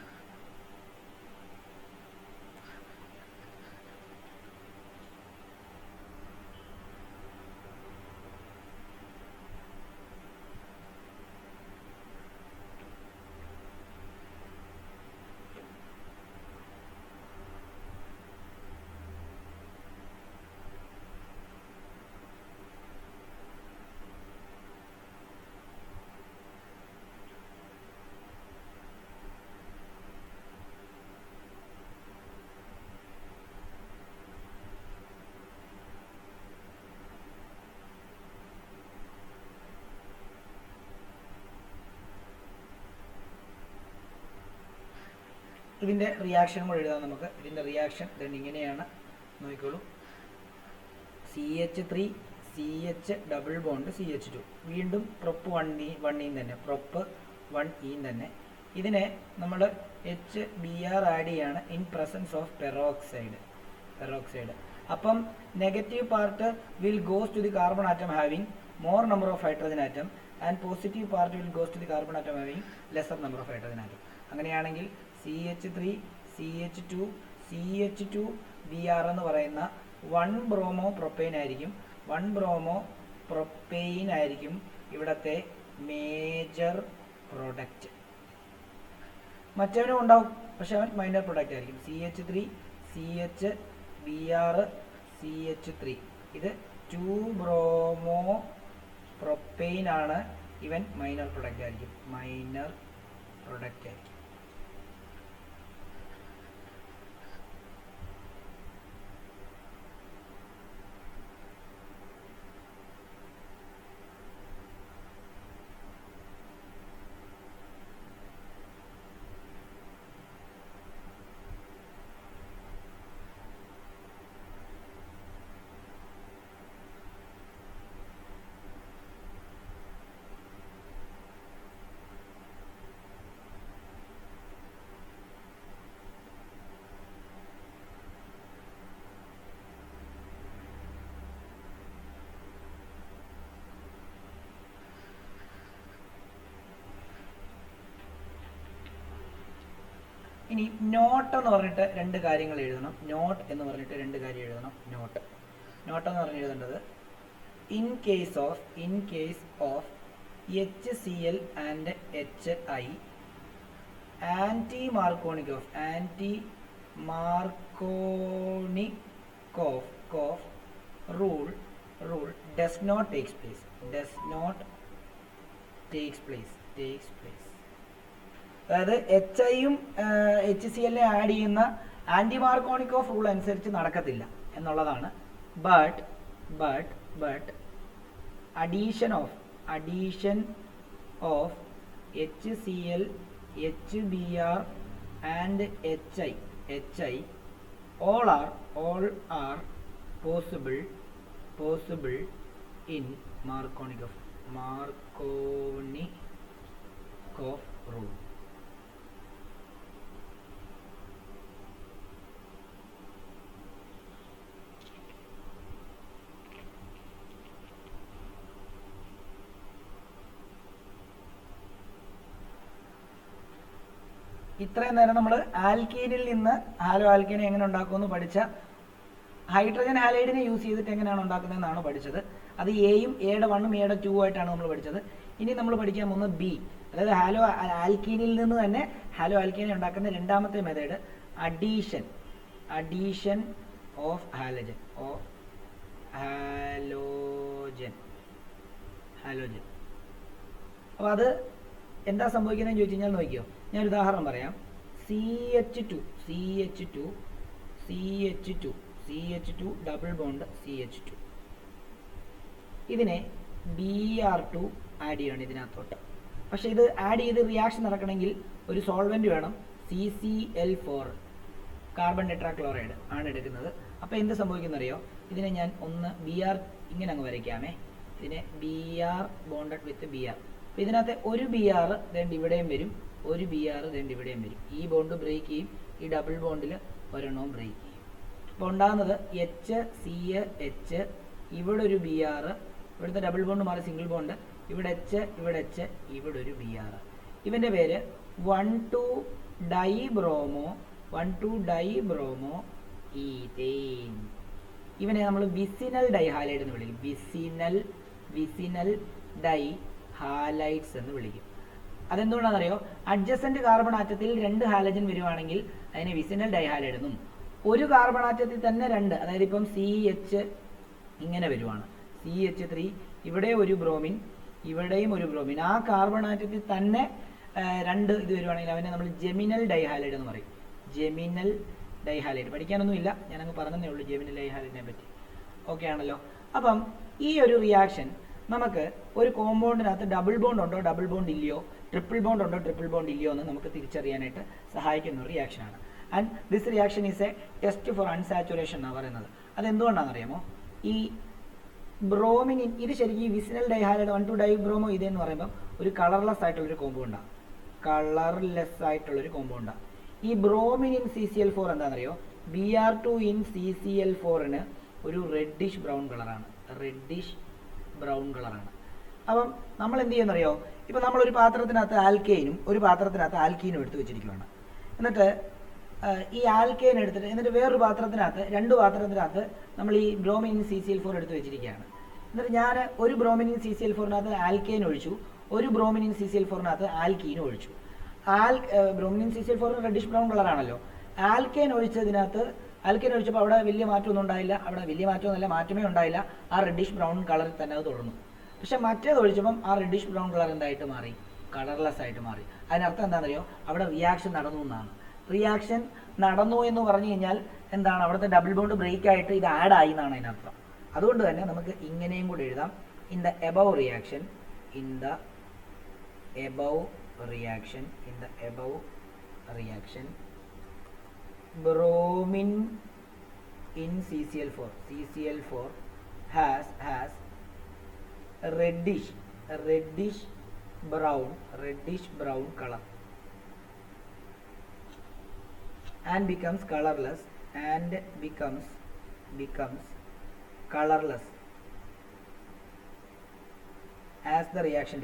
ഇതിൻ്റെ റിയാക്ഷൻ കൂടെ എഴുതാം നമുക്ക്. ഇതിൻ്റെ റിയാക്ഷൻ ഇങ്ങനെയാണ്, നോക്കിക്കോളൂ. CH3 CH double bond CH2, വീണ്ടും പ്രൊപ്പ് 1 തന്നെ, പ്രൊപ്പ് 1 തന്നെ. ഇതിനെ നമ്മൾ HBr ആഡ് ചെയ്യാണ് ഇൻ പ്രസൻസ് ഓഫ് പെറോക്സൈഡ്. അപ്പം negative part will goes to the carbon atom having more number of hydrogen atom and positive part will goes to the carbon atom having lesser number of hydrogen atom. അങ്ങനെയാണെങ്കിൽ CH3 CH2 Br എന്ന് പറയുന്ന 1 ബ്രോമോ പ്രൊപ്പെയിൻ ആയിരിക്കും ഇവിടത്തെ മേജർ പ്രൊഡക്റ്റ്. മറ്റവനും ഉണ്ടാവും, പക്ഷെ അവൻ മൈനർ പ്രൊഡക്റ്റ് ആയിരിക്കും. CH3 CH Br CH3 ഇത് 2 ബ്രോമോ പ്രൊപ്പെയിൻ ആണ്, ഇവൻ മൈനർ പ്രൊഡക്റ്റ് ആയിരിക്കും. ഇനി നോട്ട് എന്ന് പറഞ്ഞിട്ട് രണ്ട് കാര്യങ്ങൾ എഴുതണം. നോട്ട് എന്ന് പറഞ്ഞിട്ട് നോട്ട് എന്ന് പറഞ്ഞ് എഴുതേണ്ടത് in case of HCl and HI anti-Markovnikov rule does not takes place. അതായത് HIയും HCl ആഡ് ചെയ്യുന്ന ആന്റി മാർക്കോണിക്കോഫ് റൂൾ അനുസരിച്ച് നടക്കത്തില്ല എന്നുള്ളതാണ്. But addition of HCl HBr and HI all are possible in Markovnikov rule. ഇത്രയും നേരം നമ്മൾ ആൽക്കീനിൽ നിന്ന് ഹാലോ ആൽക്കീനെ എങ്ങനെ ഉണ്ടാക്കുമെന്ന് പഠിച്ച ഹൈഡ്രജൻ ഹാലൈഡിനെ യൂസ് ചെയ്തിട്ട് എങ്ങനെയാണ് ഉണ്ടാക്കുന്നതെന്നാണ് പഠിച്ചത്. അത് എയും എയുടെ 1ഉം എയുടെ 2 ആയിട്ടാണ് നമ്മൾ പഠിച്ചത്. ഇനി നമ്മൾ പഠിക്കാൻ പോകുന്നത് ബി, അതായത് ഹാലോ ആൽക്കീനിൽ നിന്ന് തന്നെ ഹാലോ ആൽക്കീനെ ഉണ്ടാക്കുന്ന രണ്ടാമത്തെ മെത്തേഡ് അഡീഷൻ ഓഫ് ഹാലജൻ അപ്പോൾ അത് എന്താ സംഭവിക്കുന്നതെന്ന് ചോദിച്ചു കഴിഞ്ഞാൽ നോക്കിയോ, ഞാനൊരു ഉദാഹരണം പറയാം. CH2 ഡബിൾ ബോണ്ട് CH2, ഇതിനെ Br2 ആഡ് ചെയ്യണം ഇതിനകത്തോട്ട്. പക്ഷേ ഇത് ആഡ് ചെയ്ത് റിയാക്ഷൻ നടക്കണമെങ്കിൽ ഒരു സോൾവെൻറ്റ് വേണം. CCl4 കാർബൺ ടെട്രാക്ലോറൈഡ് ആണ് എടുക്കുന്നത്. അപ്പോൾ എന്ത് സംഭവിക്കുന്നറിയോ, ഇതിനെ ഞാൻ ഒന്ന് Br ഇങ്ങനെ അങ്ങ് വരയ്ക്കാമേ. ഇതിനെ Br ബോണ്ടഡ് വിത്ത് Br. അപ്പോൾ ഇതിനകത്ത് ഒരു Br ദണ്ട് ഇവിടെയും വരും, ഒരു Br ദണ്ട് ഇവിടെയും വരും. ഈ ബോണ്ട് ബ്രേക്ക് ചെയ്യും, ഈ ഡബിൾ ബോണ്ടിൽ ഒരെണ്ണവും ബ്രേക്ക് ചെയ്യും. അപ്പോൾ ഉണ്ടാകുന്നത് HCH, ഇവിടെ ഒരു Br, ഇവിടുത്തെ ഡബിൾ ബോണ്ട് മാറി സിംഗിൾ ബോണ്ട്, ഇവിടെ H, ഇവിടെ H, ഇവിടെ ഒരു Br. ഇവൻ്റെ പേര് 1,2-ഡൈബ്രോമോ ഈഥേൻ. ഇവനെ നമ്മൾ വിസിനൽ ഡൈഹാലൈഡ് എന്ന് വിളിക്കും. വിസിനൽ ഡൈഹാലൈഡ്സ് എന്ന് വിളിക്കും. അതെന്തുകൊണ്ടാണെന്നറിയോ, അഡ്ജസൻറ്റ് കാർബൺ ആറ്റത്തിൽ 2 ഹാലജൻ വരുവാണെങ്കിൽ അതിനെ വിസിനൽ ഡൈഹാലൈഡ് എന്നും, ഒരു കാർബൺ ആറ്റത്തിൽ തന്നെ 2, അതായത് ഇപ്പം CH ഇങ്ങനെ വരുവാണ്, CH3, ഇവിടെ ഒരു ബ്രോമിൻ, ഇവിടെയും ഒരു ബ്രോമിൻ, ആ കാർബൺ ആറ്റത്തിൽ തന്നെ 2 ഇത് വരുവാണെങ്കിൽ അവനെ നമ്മൾ ജെമിനൽ ഡൈഹാലൈഡ് എന്ന് പറയും. ജെമിനൽ ഡൈഹാലൈഡ് പഠിക്കാനൊന്നുമില്ല, ഞാനങ്ങ് പറഞ്ഞതേ ഉള്ളൂ ജെമിനൽ ഡൈഹാലൈഡിനെ പറ്റി. ഓക്കെ ആണല്ലോ. അപ്പം ഈ ഒരു റിയാക്ഷൻ നമുക്ക് ഒരു കോമ്പൗണ്ടിനകത്ത് ഡബിൾ ബോണ്ട് ഉണ്ടോ ഡബിൾ ബോണ്ട് ഇല്ലയോ, ട്രിപ്പിൾ ബോണ്ട് ഉണ്ടോ ട്രിപ്പിൾ ബോണ്ട് ഇല്ലയോ എന്ന് നമുക്ക് തിരിച്ചറിയാനായിട്ട് സഹായിക്കുന്ന ഒരു റിയാക്ഷനാണ്. And this reaction is a test for unsaturation എന്നാണ് പറയുന്നത്. അതെന്തുകൊണ്ടാണെന്നറിയാമോ, ഈ ബ്രോമിനിൻ ഇത് ശരിക്കും ഈ വിസിനൽ ഡൈഹാലൈഡ് 1,2-ഡൈബ്രോമോ ഇതെന്ന് പറയുമ്പം ഒരു കളർലെസ് ആയിട്ടുള്ളൊരു കോമ്പൗണ്ടാണ്. ഈ ബ്രോമിൻ ഇൻ CCl4 എന്താണെന്നറിയോ, Br2 ഇൻ CCl4ന് ഒരു റെഡിഷ് ബ്രൗൺ കളറാണ്. അപ്പം നമ്മൾ എന്ത് ചെയ്യുന്നറിയോ, ഇപ്പം നമ്മളൊരു പാത്രത്തിനകത്ത് ആൽക്കെയിനും ഒരു പാത്രത്തിനകത്ത് ആൽക്കീനും എടുത്ത് വെച്ചിരിക്കുകയാണ്. എന്നിട്ട് ഈ ആൽക്കെയിൻ എടുത്തിട്ട് എന്നിട്ട് വേറൊരു പാത്രത്തിനകത്ത് 2 പാത്രത്തിനകത്ത് നമ്മൾ ഈ ബ്രോമിൻ ഇൻ CCl4 എടുത്ത് വെച്ചിരിക്കുകയാണ്. എന്നിട്ട് ഞാൻ ഒരു ബ്രോമിൻ ഇൻ CCl4നകത്ത് ആൽക്കെയിൻ ഒഴിച്ചു, ഒരു ബ്രോമിൻ ഇൻ CCl4നകത്ത് ആൽക്കീനും ഒഴിച്ചു. Bromine in CCl4 reddish brown കളറാണല്ലോ. ആൽക്കെയിൻ ഒഴിച്ചപ്പോൾ അവിടെ വലിയ മാറ്റമൊന്നും ഉണ്ടായില്ല, മാറ്റമേ ഉണ്ടായില്ല, ആ റെഡിഷ് ബ്രൗൺ കളറിൽ തന്നെ അത് തുടർന്നു. പക്ഷെ മറ്റേത് ഒഴിച്ചപ്പം ആ റെഡിഷ് ബ്രൗൺ കളർ എന്തായിട്ട് മാറി, കളർലെസ് ആയിട്ട് മാറി. അതിനർത്ഥം എന്താണെന്നറിയോ, അവിടെ റിയാക്ഷൻ നടന്നു എന്നാണ്. റിയാക്ഷൻ നടന്നു എന്ന് പറഞ്ഞു കഴിഞ്ഞാൽ എന്താണ്, അവിടുത്തെ ഡബിൾ ബോണ്ട് ബ്രേക്ക് ആയിട്ട് ഇത് ആഡ് ആയി എന്നാണ് അതിനർത്ഥം. അതുകൊണ്ട് തന്നെ നമുക്ക് ഇങ്ങനെയും കൂടെ എഴുതാം, in the above reaction bromine in CCl4 has reddish brown color and becomes colorless as the reaction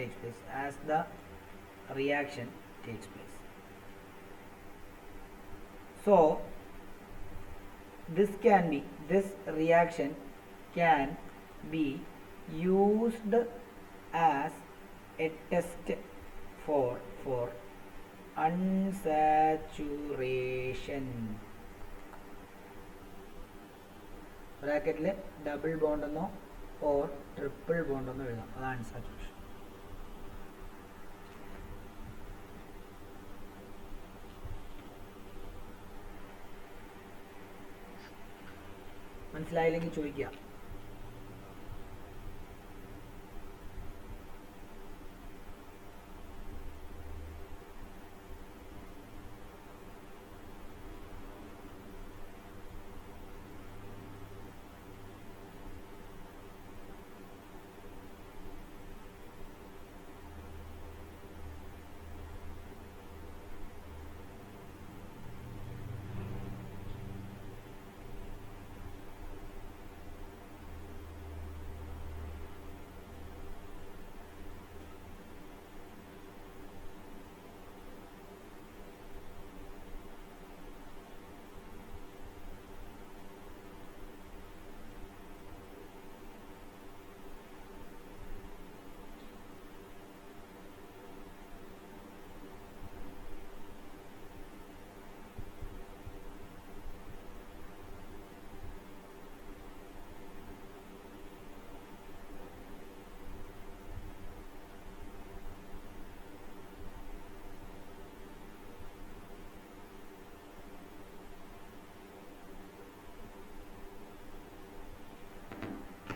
takes place. So this reaction can be used as a test for unsaturation. ബ്രാക്കറ്റിൽ ഡബിൾ ബോണ്ട് എന്നോ ഓർ ട്രിപ്പിൾ ബോണ്ട് എന്നോ എഴുതാം, അതാണ് അൺസാച്ചുറേഷൻ. മനസ്സിലായില്ലെങ്കിൽ ചോദിക്കുക.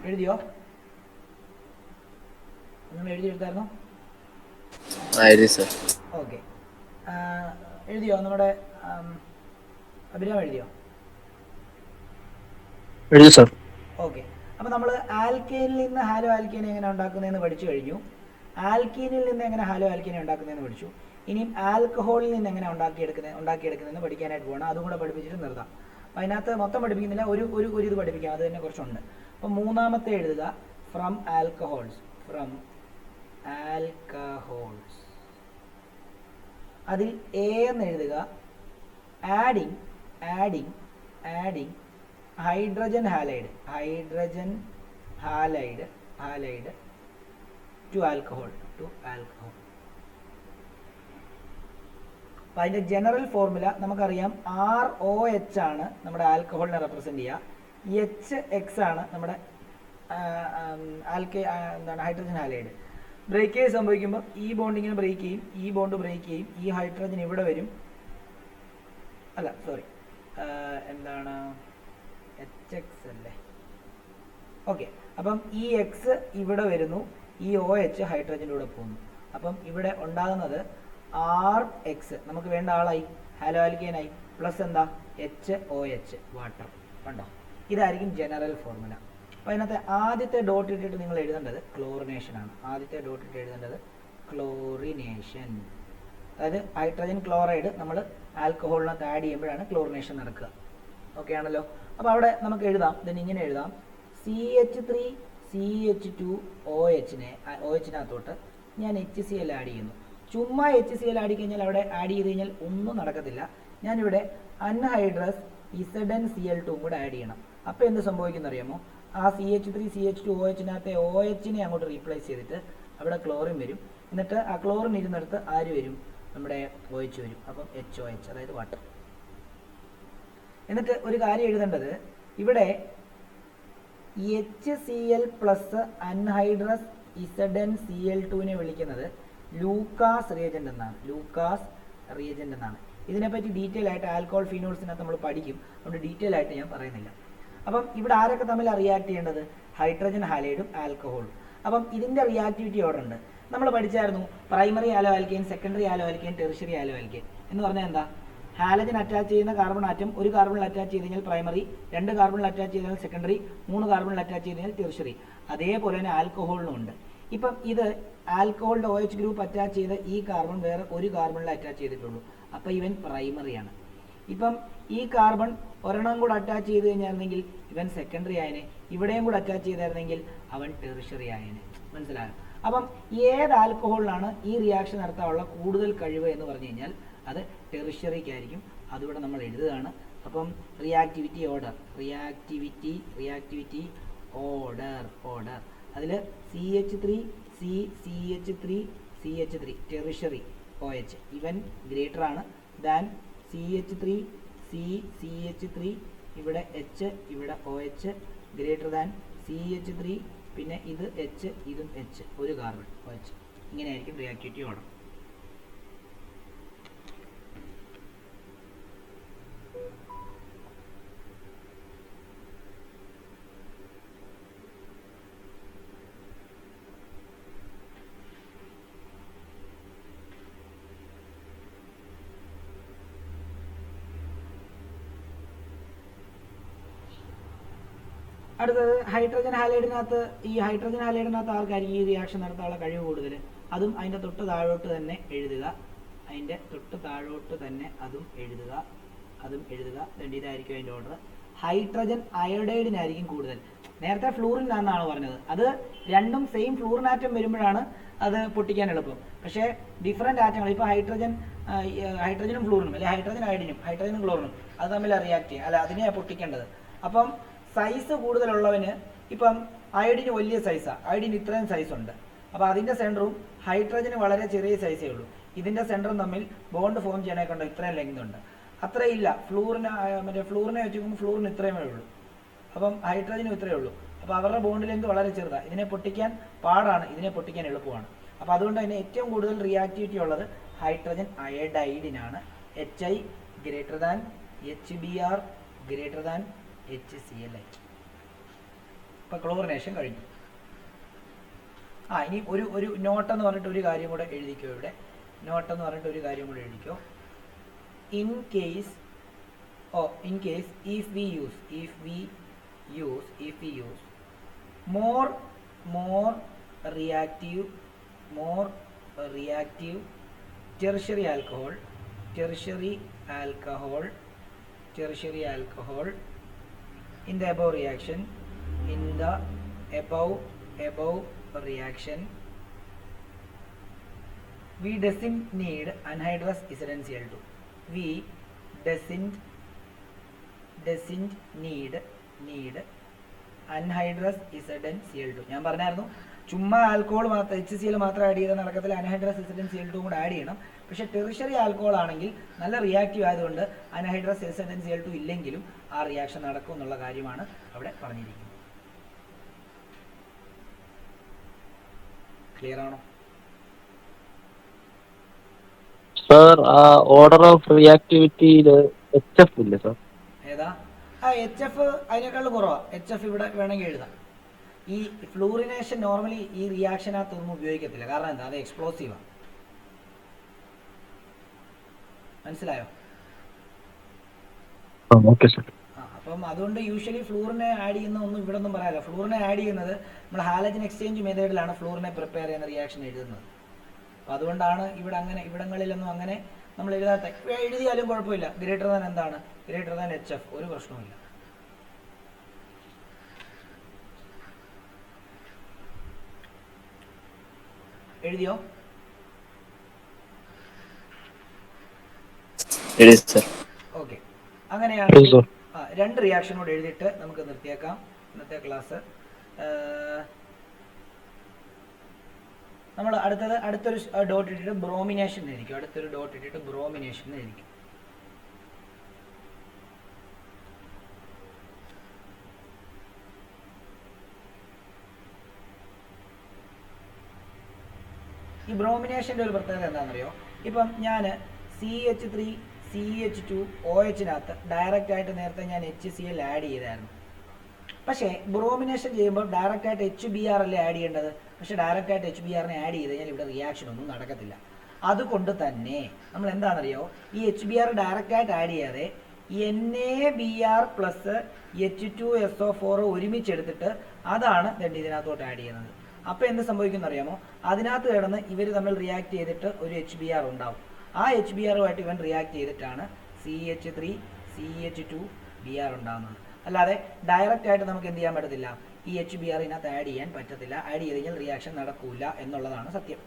എഴുതിയോ? നിങ്ങൾ എഴുതിയെടുത്തായിരുന്നോ? ഓക്കെ, എഴുതിയോ? നമ്മുടെ അഭിരാം എഴുതിയോ? എഴുതി സർ. ഓക്കെ, അപ്പോൾ നമ്മൾ ആൽക്കെയിനിൽ നിന്ന് ഹാലോ ആൽക്കീനെ എങ്ങനെ ഉണ്ടാക്കുന്നതെന്ന് പഠിച്ചു കഴിഞ്ഞു. ആൽക്കീനിൽ നിന്ന് എങ്ങനെ ഹാലോ ആൽക്കീനെ ഉണ്ടാക്കുന്നതെന്ന് പഠിച്ചു. ഇനിയും ആൽക്കഹോളിൽ നിന്ന് എങ്ങനെ ഉണ്ടാക്കിയെടുക്കുന്നതെന്ന് പഠിക്കാനായിട്ട് പോകണം. അതും കൂടെ പഠിപ്പിച്ചിട്ട് നിർത്താം. അപ്പോൾ അതിനകത്ത് മൊത്തം പഠിപ്പിക്കുന്നില്ല, ഒരു ഇത് പഠിപ്പിക്കാം, അത് തന്നെ കുറച്ചുണ്ട്. അപ്പം മൂന്നാമത്തെ എഴുതുക, ഫ്രം ആൽക്കഹോൾസ്. അതിൽ എ എന്ന് എഴുതുക, adding hydrogen halide to alcohol. അപ്പോൾ അതിൻ്റെ ജനറൽ ഫോർമുല നമുക്കറിയാം. ROH ആണ് നമ്മുടെ ആൽക്കഹോളിനെ റെപ്രസെൻ്റ് ചെയ്യുക, HX ആണ് നമ്മുടെ ഹൈഡ്രജൻ ഹാലൈഡ്. ബ്രേക്കേജ് സംഭവിക്കുമ്പോൾ ഈ ബോണ്ട് ഇങ്ങനെ ബ്രേക്ക് ചെയ്യും, ഈ ബോണ്ട് ബ്രേക്ക് ചെയ്യും, ഈ ഹൈഡ്രജൻ ഇവിടെ വരും, HX അല്ലേ? ഓക്കെ, അപ്പം ഈ എക്സ് ഇവിടെ വരുന്നു, ഈ OH ഹൈഡ്രജൻ്റെ കൂടെ പോകുന്നു. അപ്പം ഇവിടെ ഉണ്ടാകുന്നത് RX, നമുക്ക് വേണ്ട ആളായി, ഹാലോ ആൽക്കീനായി, പ്ലസ് എന്താ, HOH വാട്ടർ. കണ്ടോ? ഇതായിരിക്കും ജനറൽ ഫോർമുല. അപ്പോൾ അതിനകത്ത് ആദ്യത്തെ ഡോട്ട് ഇട്ടിട്ട് നിങ്ങൾ എഴുതേണ്ടത് ക്ലോറിനേഷൻ ആണ്. ക്ലോറിനേഷൻ, അതായത് ഹൈഡ്രജൻ ക്ലോറൈഡ് നമ്മൾ ആൽക്കഹോളിനകത്ത് ആഡ് ചെയ്യുമ്പോഴാണ് ക്ലോറിനേഷൻ നടക്കുക. ഓക്കെ ആണല്ലോ? അപ്പോൾ അവിടെ നമുക്ക് എഴുതാം, ഇതിന് ഇങ്ങനെ എഴുതാം, CH3CH2OHനകത്തോട്ട് ഞാൻ HCl ആഡ് ചെയ്യുന്നു. ചുമ്മാ HCl ആഡ് കഴിഞ്ഞാൽ അവിടെ ആഡ് ചെയ്ത് കഴിഞ്ഞാൽ ഒന്നും നടക്കത്തില്ല. ഞാനിവിടെ അൺഹൈഡ്രസ് ZnCl2 കൂടെ ആഡ് ചെയ്യണം. അപ്പോൾ എന്ത് സംഭവിക്കുന്ന അറിയാമോ? ആ CH3CH2OHനകത്തെ OHനെ അങ്ങോട്ട് റീപ്ലേസ് ചെയ്തിട്ട് അവിടെ ക്ലോറിൻ വരും. എന്നിട്ട് ആ ക്ലോറിൻ ഇരുന്നിടത്ത് ആര് വരും? നമ്മുടെ OH വരും. അപ്പം HOH, അതായത് വാട്ടർ. എന്നിട്ട് ഒരു കാര്യം എഴുതേണ്ടത്, ഇവിടെ HCl പ്ലസ് അൺഹൈഡ്രസ് ZnCl2നെ വിളിക്കുന്നത് ലൂക്കാസ് റിയേജന്റ് എന്നാണ്. ഇതിനെപ്പറ്റി ഡീറ്റെയിൽ ആയിട്ട് ആൽക്കഹോൾ ഫിനോൾസിനകത്ത് നമ്മൾ പഠിക്കും, അതുകൊണ്ട് ഡീറ്റെയിൽ ആയിട്ട് ഞാൻ പറയുന്നില്ല. അപ്പം ഇവിടെ ആരൊക്കെ തമ്മിൽ റിയാക്ട് ചെയ്യേണ്ടത്? ഹൈഡ്രജൻ ഹാലൈഡും ആൽക്കഹോളും. അപ്പം ഇതിൻ്റെ റിയാക്ടിവിറ്റി ഓർഡർ ഉണ്ട്. നമ്മൾ പഠിച്ചായിരുന്നു primary halo alkane, secondary halo alkane, tertiary halo alkane എന്ന് പറഞ്ഞാൽ എന്താ? ഹാലജൻ അറ്റാച്ച് ചെയ്യുന്ന കാർബൺ ആറ്റം ഒരു കാർബണിൽ അറ്റാച്ച് ചെയ്ത് കഴിഞ്ഞാൽ പ്രൈമറി, 2 കാർബണിൽ അറ്റാച്ച് ചെയ്ത് കഴിഞ്ഞാൽ സെക്കൻഡറി, 3 കാർബണിൽ അറ്റാച്ച് ചെയ്ത് കഴിഞ്ഞാൽ ടെറിഷറി. അതേപോലെ തന്നെ ആൽക്കഹോളിനും ഉണ്ട്. ഇപ്പം ഇത് ആൽക്കഹോളിൻ്റെ OH ഗ്രൂപ്പ് അറ്റാച്ച് ചെയ്ത് ഈ കാർബൺ വേറെ ഒരു കാർബണിൽ അറ്റാച്ച് ചെയ്തിട്ടുള്ളൂ, അപ്പോൾ ഇവൻ പ്രൈമറിയാണ്. ഇപ്പം ഈ കാർബൺ ഒരെണ്ണം കൂടെ അറ്റാച്ച് ചെയ്ത് കഴിഞ്ഞായിരുന്നെങ്കിൽ ഇവൻ സെക്കൻഡറി ആയനെ, ഇവിടെയും കൂടെ അറ്റാച്ച് ചെയ്തായിരുന്നെങ്കിൽ അവൻ ടെറിഷറി ആയനെ. മനസ്സിലായോ? അപ്പം ഏത് ആൽക്കഹോളിലാണ് ഈ റിയാക്ഷൻ നടത്താനുള്ള കൂടുതൽ കഴിവ് എന്ന് പറഞ്ഞു കഴിഞ്ഞാൽ അത് ടെറിഷറിക്കായിരിക്കും. അതിവിടെ നമ്മൾ എഴുതുകയാണ്. അപ്പം റിയാക്ടിവിറ്റി ഓർഡർ അതിൽ CH3 ടെറിഷറി OH ഇവൻ ഗ്രേറ്റർ ആണ് ദാൻ CH3 ഇവിടെ H ഇവിടെ OH ഗ്രേറ്റർ ദാൻ CH3, പിന്നെ ഇത് H ഇതും H, ഒരു കാർബൺ OH. ഇങ്ങനെയായിരിക്കും റിയാക്ടിവിറ്റി ഓർഡർ. അടുത്തത് ഹൈഡ്രജൻ ഹാലൈഡിനകത്ത് ആർക്കായിരിക്കും ഈ റിയാക്ഷൻ നടത്താനുള്ള കഴിവ് കൂടുതൽ? അതും അതിൻ്റെ തൊട്ട് താഴോട്ട് തന്നെ എഴുതുക. അതും എഴുതുക. ഇതായിരിക്കും അതിൻ്റെ ഓർഡർ. ഹൈഡ്രജൻ അയോഡൈഡിനായിരിക്കും കൂടുതൽ. നേരത്തെ ഫ്ലൂറിനാണെന്നാണ് പറഞ്ഞത്. അത് രണ്ടും സെയിം ഫ്ലൂറിൻ ആറ്റം വരുമ്പോഴാണ് അത് പൊട്ടിക്കാൻ എളുപ്പം. പക്ഷേ ഡിഫറെൻ്റ് ആറ്റങ്ങൾ, ഇപ്പോൾ ഹൈഡ്രജനും ഫ്ലൂറിനും, അല്ലെങ്കിൽ ഹൈഡ്രജൻ അയഡിനും ഹൈഡ്രജനും ക്ലോറിനും അത് തമ്മിൽ റിയാക്ട് ചെയ്യും, അല്ല അതിനെയാണ് പൊട്ടിക്കേണ്ടത്. അപ്പം സൈസ് കൂടുതലുള്ളവന്, ഇപ്പം അയഡിന് വലിയ സൈസാണ്, അയഡിന് ഇത്രയും സൈസ് ഉണ്ട്. അപ്പോൾ അതിൻ്റെ സെൻറ്ററും ഹൈഡ്രജന് വളരെ ചെറിയ സൈസേ ഉള്ളൂ. ഇതിൻ്റെ സെൻറ്ററും തമ്മിൽ ബോണ്ട് ഫോം ചെയ്യാനൊക്കെ ഉണ്ട്, ഇത്രയും ലെങ്ത് ഉണ്ട്. അത്രയില്ല ഫ്ലൂറിനെ വെച്ച് നോക്കുമ്പോൾ ഫ്ലൂറിന് ഇത്രയുമേ ഉള്ളൂ. അപ്പം ഹൈഡ്രജനും ഇത്രയേ ഉള്ളൂ. അപ്പോൾ അവരുടെ ബോണ്ട് ലെങ്ത് വളരെ ചെറുതാണ്. ഇതിനെ പൊട്ടിക്കാൻ പാടാണ്, ഇതിനെ പൊട്ടിക്കാൻ എളുപ്പമാണ്. അപ്പോൾ അതുകൊണ്ട് തന്നെ ഏറ്റവും കൂടുതൽ റിയാക്ടിവിറ്റി ഉള്ളത് ഹൈഡ്രജൻ അയഡൈഡിനാണ്. HI greater than HBr greater than HCl. ഇപ്പോൾ ക്ലോറിനേഷൻ കഴിഞ്ഞു. ഇനി ഒരു നോട്ടെന്ന് പറഞ്ഞിട്ട് ഒരു കാര്യം കൂടെ എഴുതിക്കോ. ഇവിടെ നോട്ടെന്ന് പറഞ്ഞിട്ട് ഒരു കാര്യം കൂടെ എഴുതിക്കോ. In case if we use more reactive tertiary alcohol in the above reaction, we doesn't need anhydrous ZnCl2. We doesn't need anhydrous ZnCl2. ഞാൻ പറഞ്ഞായിരുന്നു ചുമ്മാ ആൽക്കഹോൾ മാത്രം HCl മാത്രം ആഡ് ചെയ്താൽ നടക്കത്തില്ല, അൻഹൈഡ്രസ് ZnCl2 കൂടെ ആഡ് ചെയ്യണം. പക്ഷേ ടെറിഷറി ആൽക്കഹോൾ ആണെങ്കിൽ നല്ല റിയാക്റ്റീവ് ആയതുകൊണ്ട് അൻഹൈഡ്രസ് ZnCl2 ഇല്ലെങ്കിലും ആ റിയാക്ഷൻ നടക്കും എന്നുള്ള കാര്യമാണ് അവിടെ പറഞ്ഞിരിക്കുന്നത്. ക്ലിയർ ആണോ? സർ, ഓർഡർ ഓഫ് റിയാക്ടിവിറ്റിയിൽ HF ഇല്ല സർ. ഏതാ? HF അതിനേക്കാൾ കുറവാ. HF ഇവിടെ വേണമെങ്കിൽ എഴുതാം. ഈ ഫ്ലൂറിനേഷൻ നോർമലി ഈ റിയാക്ഷനകത്തൊന്നും ഉപയോഗിക്കത്തില്ല. കാരണം എന്താ? അത് എക്സ്പ്ലോസീവാണ്. മനസ്സിലായോ? Okay sir. അപ്പം അതുകൊണ്ട് യൂഷ്വലി ഫ്ലൂറിനെ ആഡ് ചെയ്യുന്ന ഒന്നും ഇവിടെ ഒന്നും പറയാനില്ല. ഫ്ലൂറിനെ ആഡ് ചെയ്യുന്നത് നമ്മൾ ഹാലജൻ എക്സ്ചേഞ്ച് മെത്തേഡിലാണ് ഫ്ലൂറിനെ പ്രിപ്പയർ ചെയ്യുന്ന റിയാക്ഷൻ എഴുതുന്നത്. അപ്പം അതുകൊണ്ടാണ് ഇവിടങ്ങളിലൊന്നും അങ്ങനെ നമ്മൾ എഴുതാത്ത. എഴുതിയാലും കുഴപ്പമില്ല. ഗ്രേറ്റർ ദാൻ എന്താണ്? ഗ്രേറ്റർ ദാൻ HF, ഒരു പ്രശ്നവുമില്ല. എഴുതിയോ? ഓക്കെ. അങ്ങനെയാണ് രണ്ട് റിയാക്ഷൻ കൂടെ എഴുതിയിട്ട് നമുക്ക് നിർത്തിയേക്കാം ഇന്നത്തെ ക്ലാസ്. നമ്മൾ അടുത്തൊരു ഡോട്ട് ഇട്ടിട്ട് ബ്രോമിനേഷൻ എഴുതിക്കും. അടുത്തൊരു ഡോട്ട് ഇട്ടിട്ട് ബ്രോമിനേഷൻ എഴുതിക്കും. ഈ ബ്രോമിനേഷൻ്റെ ഒരു പ്രത്യേകത എന്താണെന്നറിയോ? ഇപ്പം ഞാൻ CH3 CH2 OHനകത്ത് ഡയറക്റ്റ് ആയിട്ട് നേരത്തെ ഞാൻ HCl ആഡ് ചെയ്തായിരുന്നു. പക്ഷേ ബ്രോമിനേഷൻ ചെയ്യുമ്പോൾ ഡയറക്റ്റ് ആയിട്ട് HBr അല്ലേ ആഡ് ചെയ്യേണ്ടത്. പക്ഷേ ഡയറക്റ്റ് ആയിട്ട് HBrനെ ആഡ് ചെയ്ത് കഴിഞ്ഞാൽ ഇവിടെ റിയാക്ഷൻ ഒന്നും നടക്കത്തില്ല. അതുകൊണ്ട് തന്നെ നമ്മൾ എന്താണെന്നറിയോ, ഈ HBr ഡയറക്റ്റ് ആയിട്ട് ആഡ് ചെയ്യാതെ NaBr പ്ലസ് H2SO4 ഒരുമിച്ചെടുത്തിട്ട് അതാണ് ഇതിനകത്തോട്ട് ആഡ് ചെയ്യുന്നത്. അപ്പോൾ എന്ത് സംഭവിക്കുമെന്ന് അറിയാമോ? അതിനകത്ത് കിടന്ന് ഇവർ തമ്മിൽ റിയാക്ട് ചെയ്തിട്ട് ഒരു HBr ഉണ്ടാവും. ആ HBruമായിട്ട് ഇവൻ റിയാക്ട് ചെയ്തിട്ടാണ് CH3 CH2Br ഉണ്ടാകുന്നത്. അല്ലാതെ ഡയറക്റ്റ് ആയിട്ട് നമുക്ക് എന്ത് ചെയ്യാൻ പറ്റത്തില്ല, ഈ HBr ഇതിനകത്ത് ആഡ് ചെയ്യാൻ പറ്റത്തില്ല. ആഡ് ചെയ്ത് കഴിഞ്ഞാൽ റിയാക്ഷൻ നടക്കൂല എന്നുള്ളതാണ് സത്യം.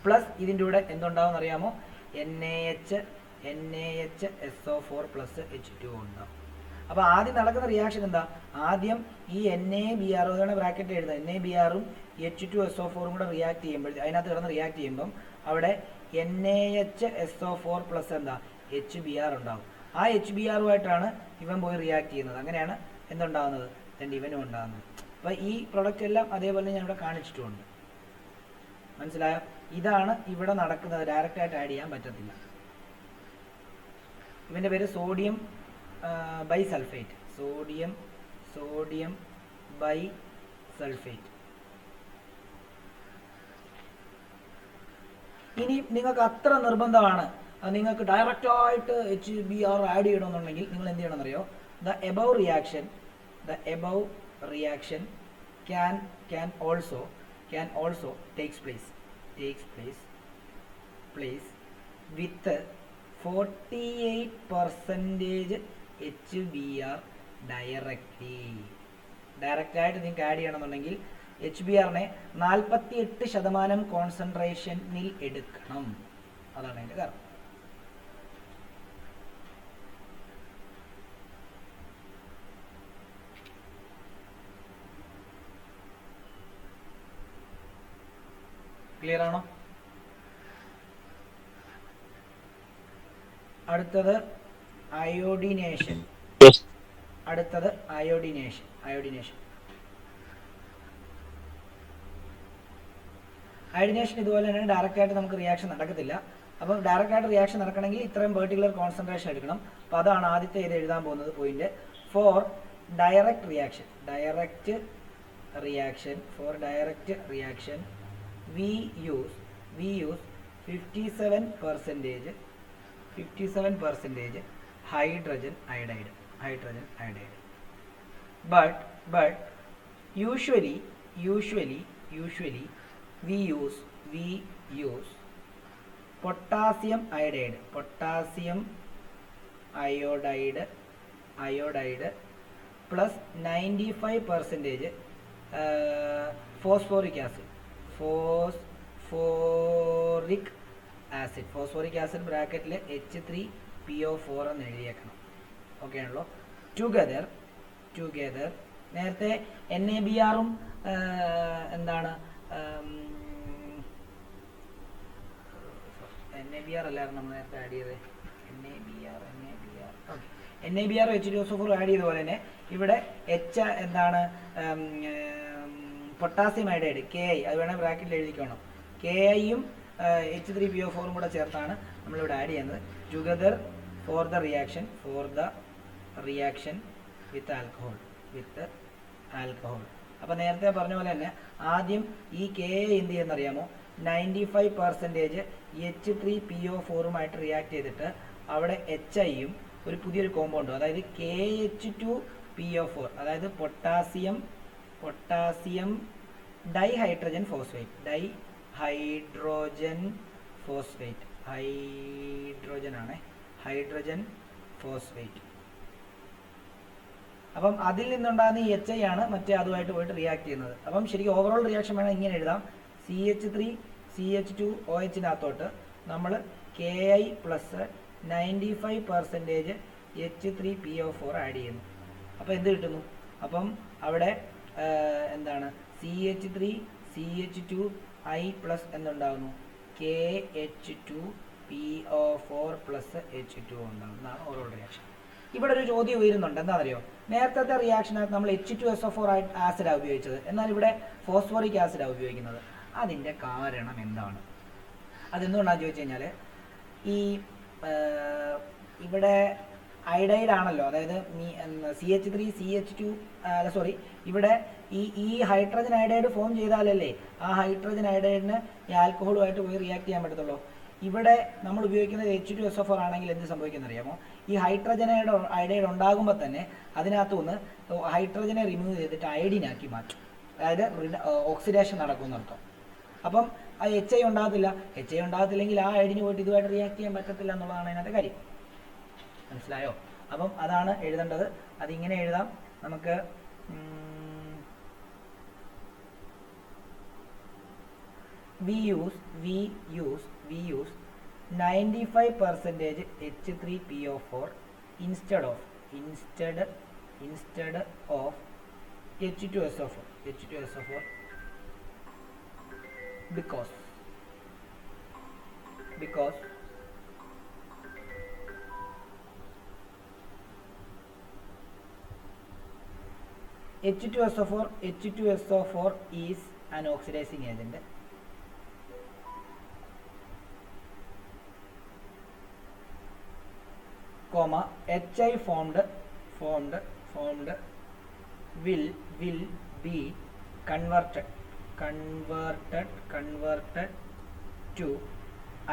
പ്ലസ് ഇതിൻ്റെ കൂടെ എന്തുണ്ടാവും അറിയാമോ? NaHSO4 പ്ലസ് H2O ഉണ്ടാവും. അപ്പോൾ ആദ്യം നടക്കുന്ന റിയാക്ഷൻ എന്താ? ആദ്യം ഈ NaBr ബ്രാക്കറ്റ് എഴുതുക. NaBrഉം H2SO4 കൂടെ റിയാക്ട് ചെയ്യുമ്പോൾ അതിനകത്ത് കിടന്ന് റിയാക്ട് ചെയ്യുമ്പം അവിടെ NaHSO4 പ്ലസ് എന്താ HBr ഉണ്ടാവും. ആ HBruമായിട്ടാണ് ഇവൻ പോയി റിയാക്ട് ചെയ്യുന്നത്. അങ്ങനെയാണ് എന്തുണ്ടാകുന്നത്? ഇവനും ഉണ്ടാകുന്നത്. അപ്പോൾ ഈ പ്രൊഡക്റ്റ് എല്ലാം അതേപോലെ ഞാൻ ഇവിടെ കാണിച്ചിട്ടുമുണ്ട്. മനസ്സിലായോ? ഇതാണ് ഇവിടെ നടക്കുന്നത്. ഡയറക്റ്റ് ആയിട്ട് ആഡ് ചെയ്യാൻ പറ്റത്തില്ല. ഇവൻ്റെ പേര് സോഡിയം ബൈസൾഫേറ്റ്. Sodium bisulphate. ഇനി നിങ്ങൾക്ക് അത്ര നിർബന്ധമാണ്, നിങ്ങൾക്ക് ഡയറക്റ്റായിട്ട് HBr ആഡ് ചെയ്യണമെന്നുണ്ടെങ്കിൽ നിങ്ങൾ എന്ത് ചെയ്യണമെന്നറിയോ? The above reaction can also takes place with 48% HBr ഡയറക്റ്റായിട്ട് നിങ്ങൾക്ക് ആഡ് ചെയ്യണമെന്നുണ്ടെങ്കിൽ HBrനെ 48% കോൺസെൻട്രേഷനിൽ എടുക്കണം. അതാണ് അതിൻ്റെ കാരണം. ക്ലിയർ ആണോ? അടുത്തത് അയോഡിനേഷൻ. അയോഡിനേഷൻ ഇതുപോലെ തന്നെ ഡയറക്റ്റ് ആയിട്ട് നമുക്ക് റിയാക്ഷൻ നടക്കത്തില്ല. അപ്പം ഡയറക്റ്റ് ആയിട്ട് റിയാക്ഷൻ നടക്കണമെങ്കിൽ ഇത്രയും പെർട്ടിക്കുലർ കോൺസെൻട്രേഷൻ എടുക്കണം. അപ്പോൾ അതാണ് ആദ്യത്തെ ഇത് എഴുതാൻ പോകുന്നത് point. For direct reaction, for direct reaction we use 57% hydrogen iodide. But usually we use potassium iodide plus 95% phosphoric acid. Phosphoric acid ബ്രാക്കറ്റിൽ H3PO4 എന്ന് എഴുതിയേക്കണം. ഓക്കെ ആണല്ലോ. ടുഗദർ നേരത്തെ NaBrഉം എന്താണ് NaBr അല്ലായിരുന്നു നമ്മൾ നേരത്തെ ആഡ് ചെയ്തത്. NaBr H2SO4 ആഡ് ചെയ്ത പോലെ തന്നെ ഇവിടെ എന്താണ് പൊട്ടാസ്യം അയോഡൈഡ് KI, അത് വേണേൽ ബ്രാക്കറ്റിൽ എഴുതിക്കണം. KIയും H3PO4 കൂടെ ചേർത്താണ് നമ്മളിവിടെ ആഡ് ചെയ്യുന്നത്. Together for the reaction with alcohol. അപ്പോൾ നേരത്തെ പറഞ്ഞ പോലെ തന്നെ ആദ്യം ഈ KI എന്ത് ചെയ്യുന്നറിയാമോ, 95% H3PO4ഉമായിട്ട് റിയാക്ട് ചെയ്തിട്ട് അവിടെ HIയും ഒരു പുതിയൊരു കോമ്പൗണ്ടും, അതായത് KH2PO4, അതായത് പൊട്ടാസ്യം ഡൈഹൈഡ്രോജൻ ഫോസ്ഫേറ്റ്. അപ്പം അതിൽ നിന്നുണ്ടാകുന്ന ഈ HI ആണ് മറ്റേ അതുമായിട്ട് പോയിട്ട് റിയാക്ട് ചെയ്യുന്നത്. അപ്പം ശരിക്കും ഓവറോൾ റിയാക്ഷൻ വേണം ഇങ്ങനെ എഴുതാം. CH3CH2OHനകത്തോട്ട് നമ്മൾ KI പ്ലസ് 95% H3PO4 ആഡ് ചെയ്യുന്നു. അപ്പോൾ എന്ത് കിട്ടുന്നു? അപ്പം അവിടെ എന്താണ് CH3CH2I plus എന്തുണ്ടാകുന്നു? KH2PO4 plus H2 ഉണ്ടാകുന്നതാണ് ഓവറോൾ റിയാക്ഷൻ. ഇവിടെ ഒരു ചോദ്യം ഉയരുന്നുണ്ട്, എന്താണെന്നറിയോ? നേരത്തെ റിയാക്ഷനകത്ത് നമ്മൾ H2SO4 ആസിഡാണ് ഉപയോഗിച്ചത്, എന്നാൽ ഇവിടെ ഫോസ്ഫോറിക് ആസിഡാണ് ഉപയോഗിക്കുന്നത്. അതിൻ്റെ കാരണം എന്താണ്? അതെന്തുകൊണ്ടാണെന്ന് ചോദിച്ചു കഴിഞ്ഞാൽ ഈ ഇവിടെ അയഡൈഡ് ആണല്ലോ, അതായത് CH3CH2 ഇവിടെ ഈ ഹൈഡ്രജൻ അയഡൈഡ് ഫോം ചെയ്താലല്ലേ ആ ഹൈഡ്രജൻ അയഡൈഡിന് ഈ ആൽക്കഹോളുമായിട്ട് പോയി റിയാക്ട് ചെയ്യാൻ പറ്റത്തുള്ളൂ. ഇവിടെ നമ്മൾ ഉപയോഗിക്കുന്നത് H2SO4 ആണെങ്കിൽ എന്ത് സംഭവിക്കുന്ന അറിയാമോ? ഈ ഹൈഡ്രജൻ അയഡൈഡ് ഉണ്ടാകുമ്പോൾ തന്നെ അതിനകത്തു നിന്ന് ഹൈഡ്രജനെ റിമൂവ് ചെയ്തിട്ട് അയഡിനാക്കി മാറ്റും, അതായത് ഓക്സിഡേഷൻ നടക്കുമെന്നർത്ഥം. അപ്പം ആ HI ഉണ്ടാകത്തില്ലെങ്കിൽ ആ അയഡിന് പോയിട്ട് ഇതുമായിട്ട് റിയാക്ട് ചെയ്യാൻ പറ്റത്തില്ല എന്നുള്ളതാണ് അതിനകത്തെ കാര്യം. മനസ്സിലായോ? അപ്പം അതാണ് എഴുതേണ്ടത്. അതിങ്ങനെ എഴുതാം നമുക്ക്. we use 95% H3PO4 instead of H2SO4 because H2SO4 is an oxidizing agent. HI formed will be converted to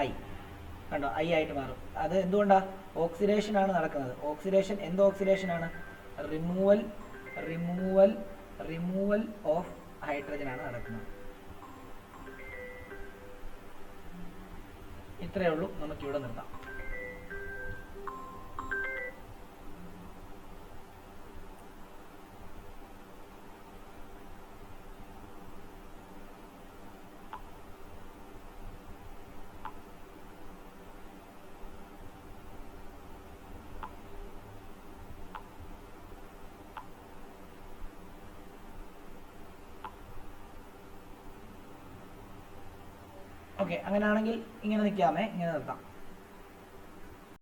I. കണ്ടോ, I ആയിട്ട് മാറും. അത് എന്തുകൊണ്ടാണ്? ഓക്സിഡേഷൻ ആണ് നടക്കുന്നത്. ഓക്സിഡേഷൻ എന്ത് ഓക്സിഡേഷൻ ആണ്? റിമൂവൽ ഓഫ് ഹൈഡ്രജൻ ആണ് നടക്കുന്നത്. ഇത്രയേ ഉള്ളൂ, നമുക്കിവിടെ നിർത്താം. ഓക്കെ, അങ്ങനെയാണെങ്കിൽ ഇങ്ങനെ നിൽക്കാമേ, ഇങ്ങനെ നിർത്താം.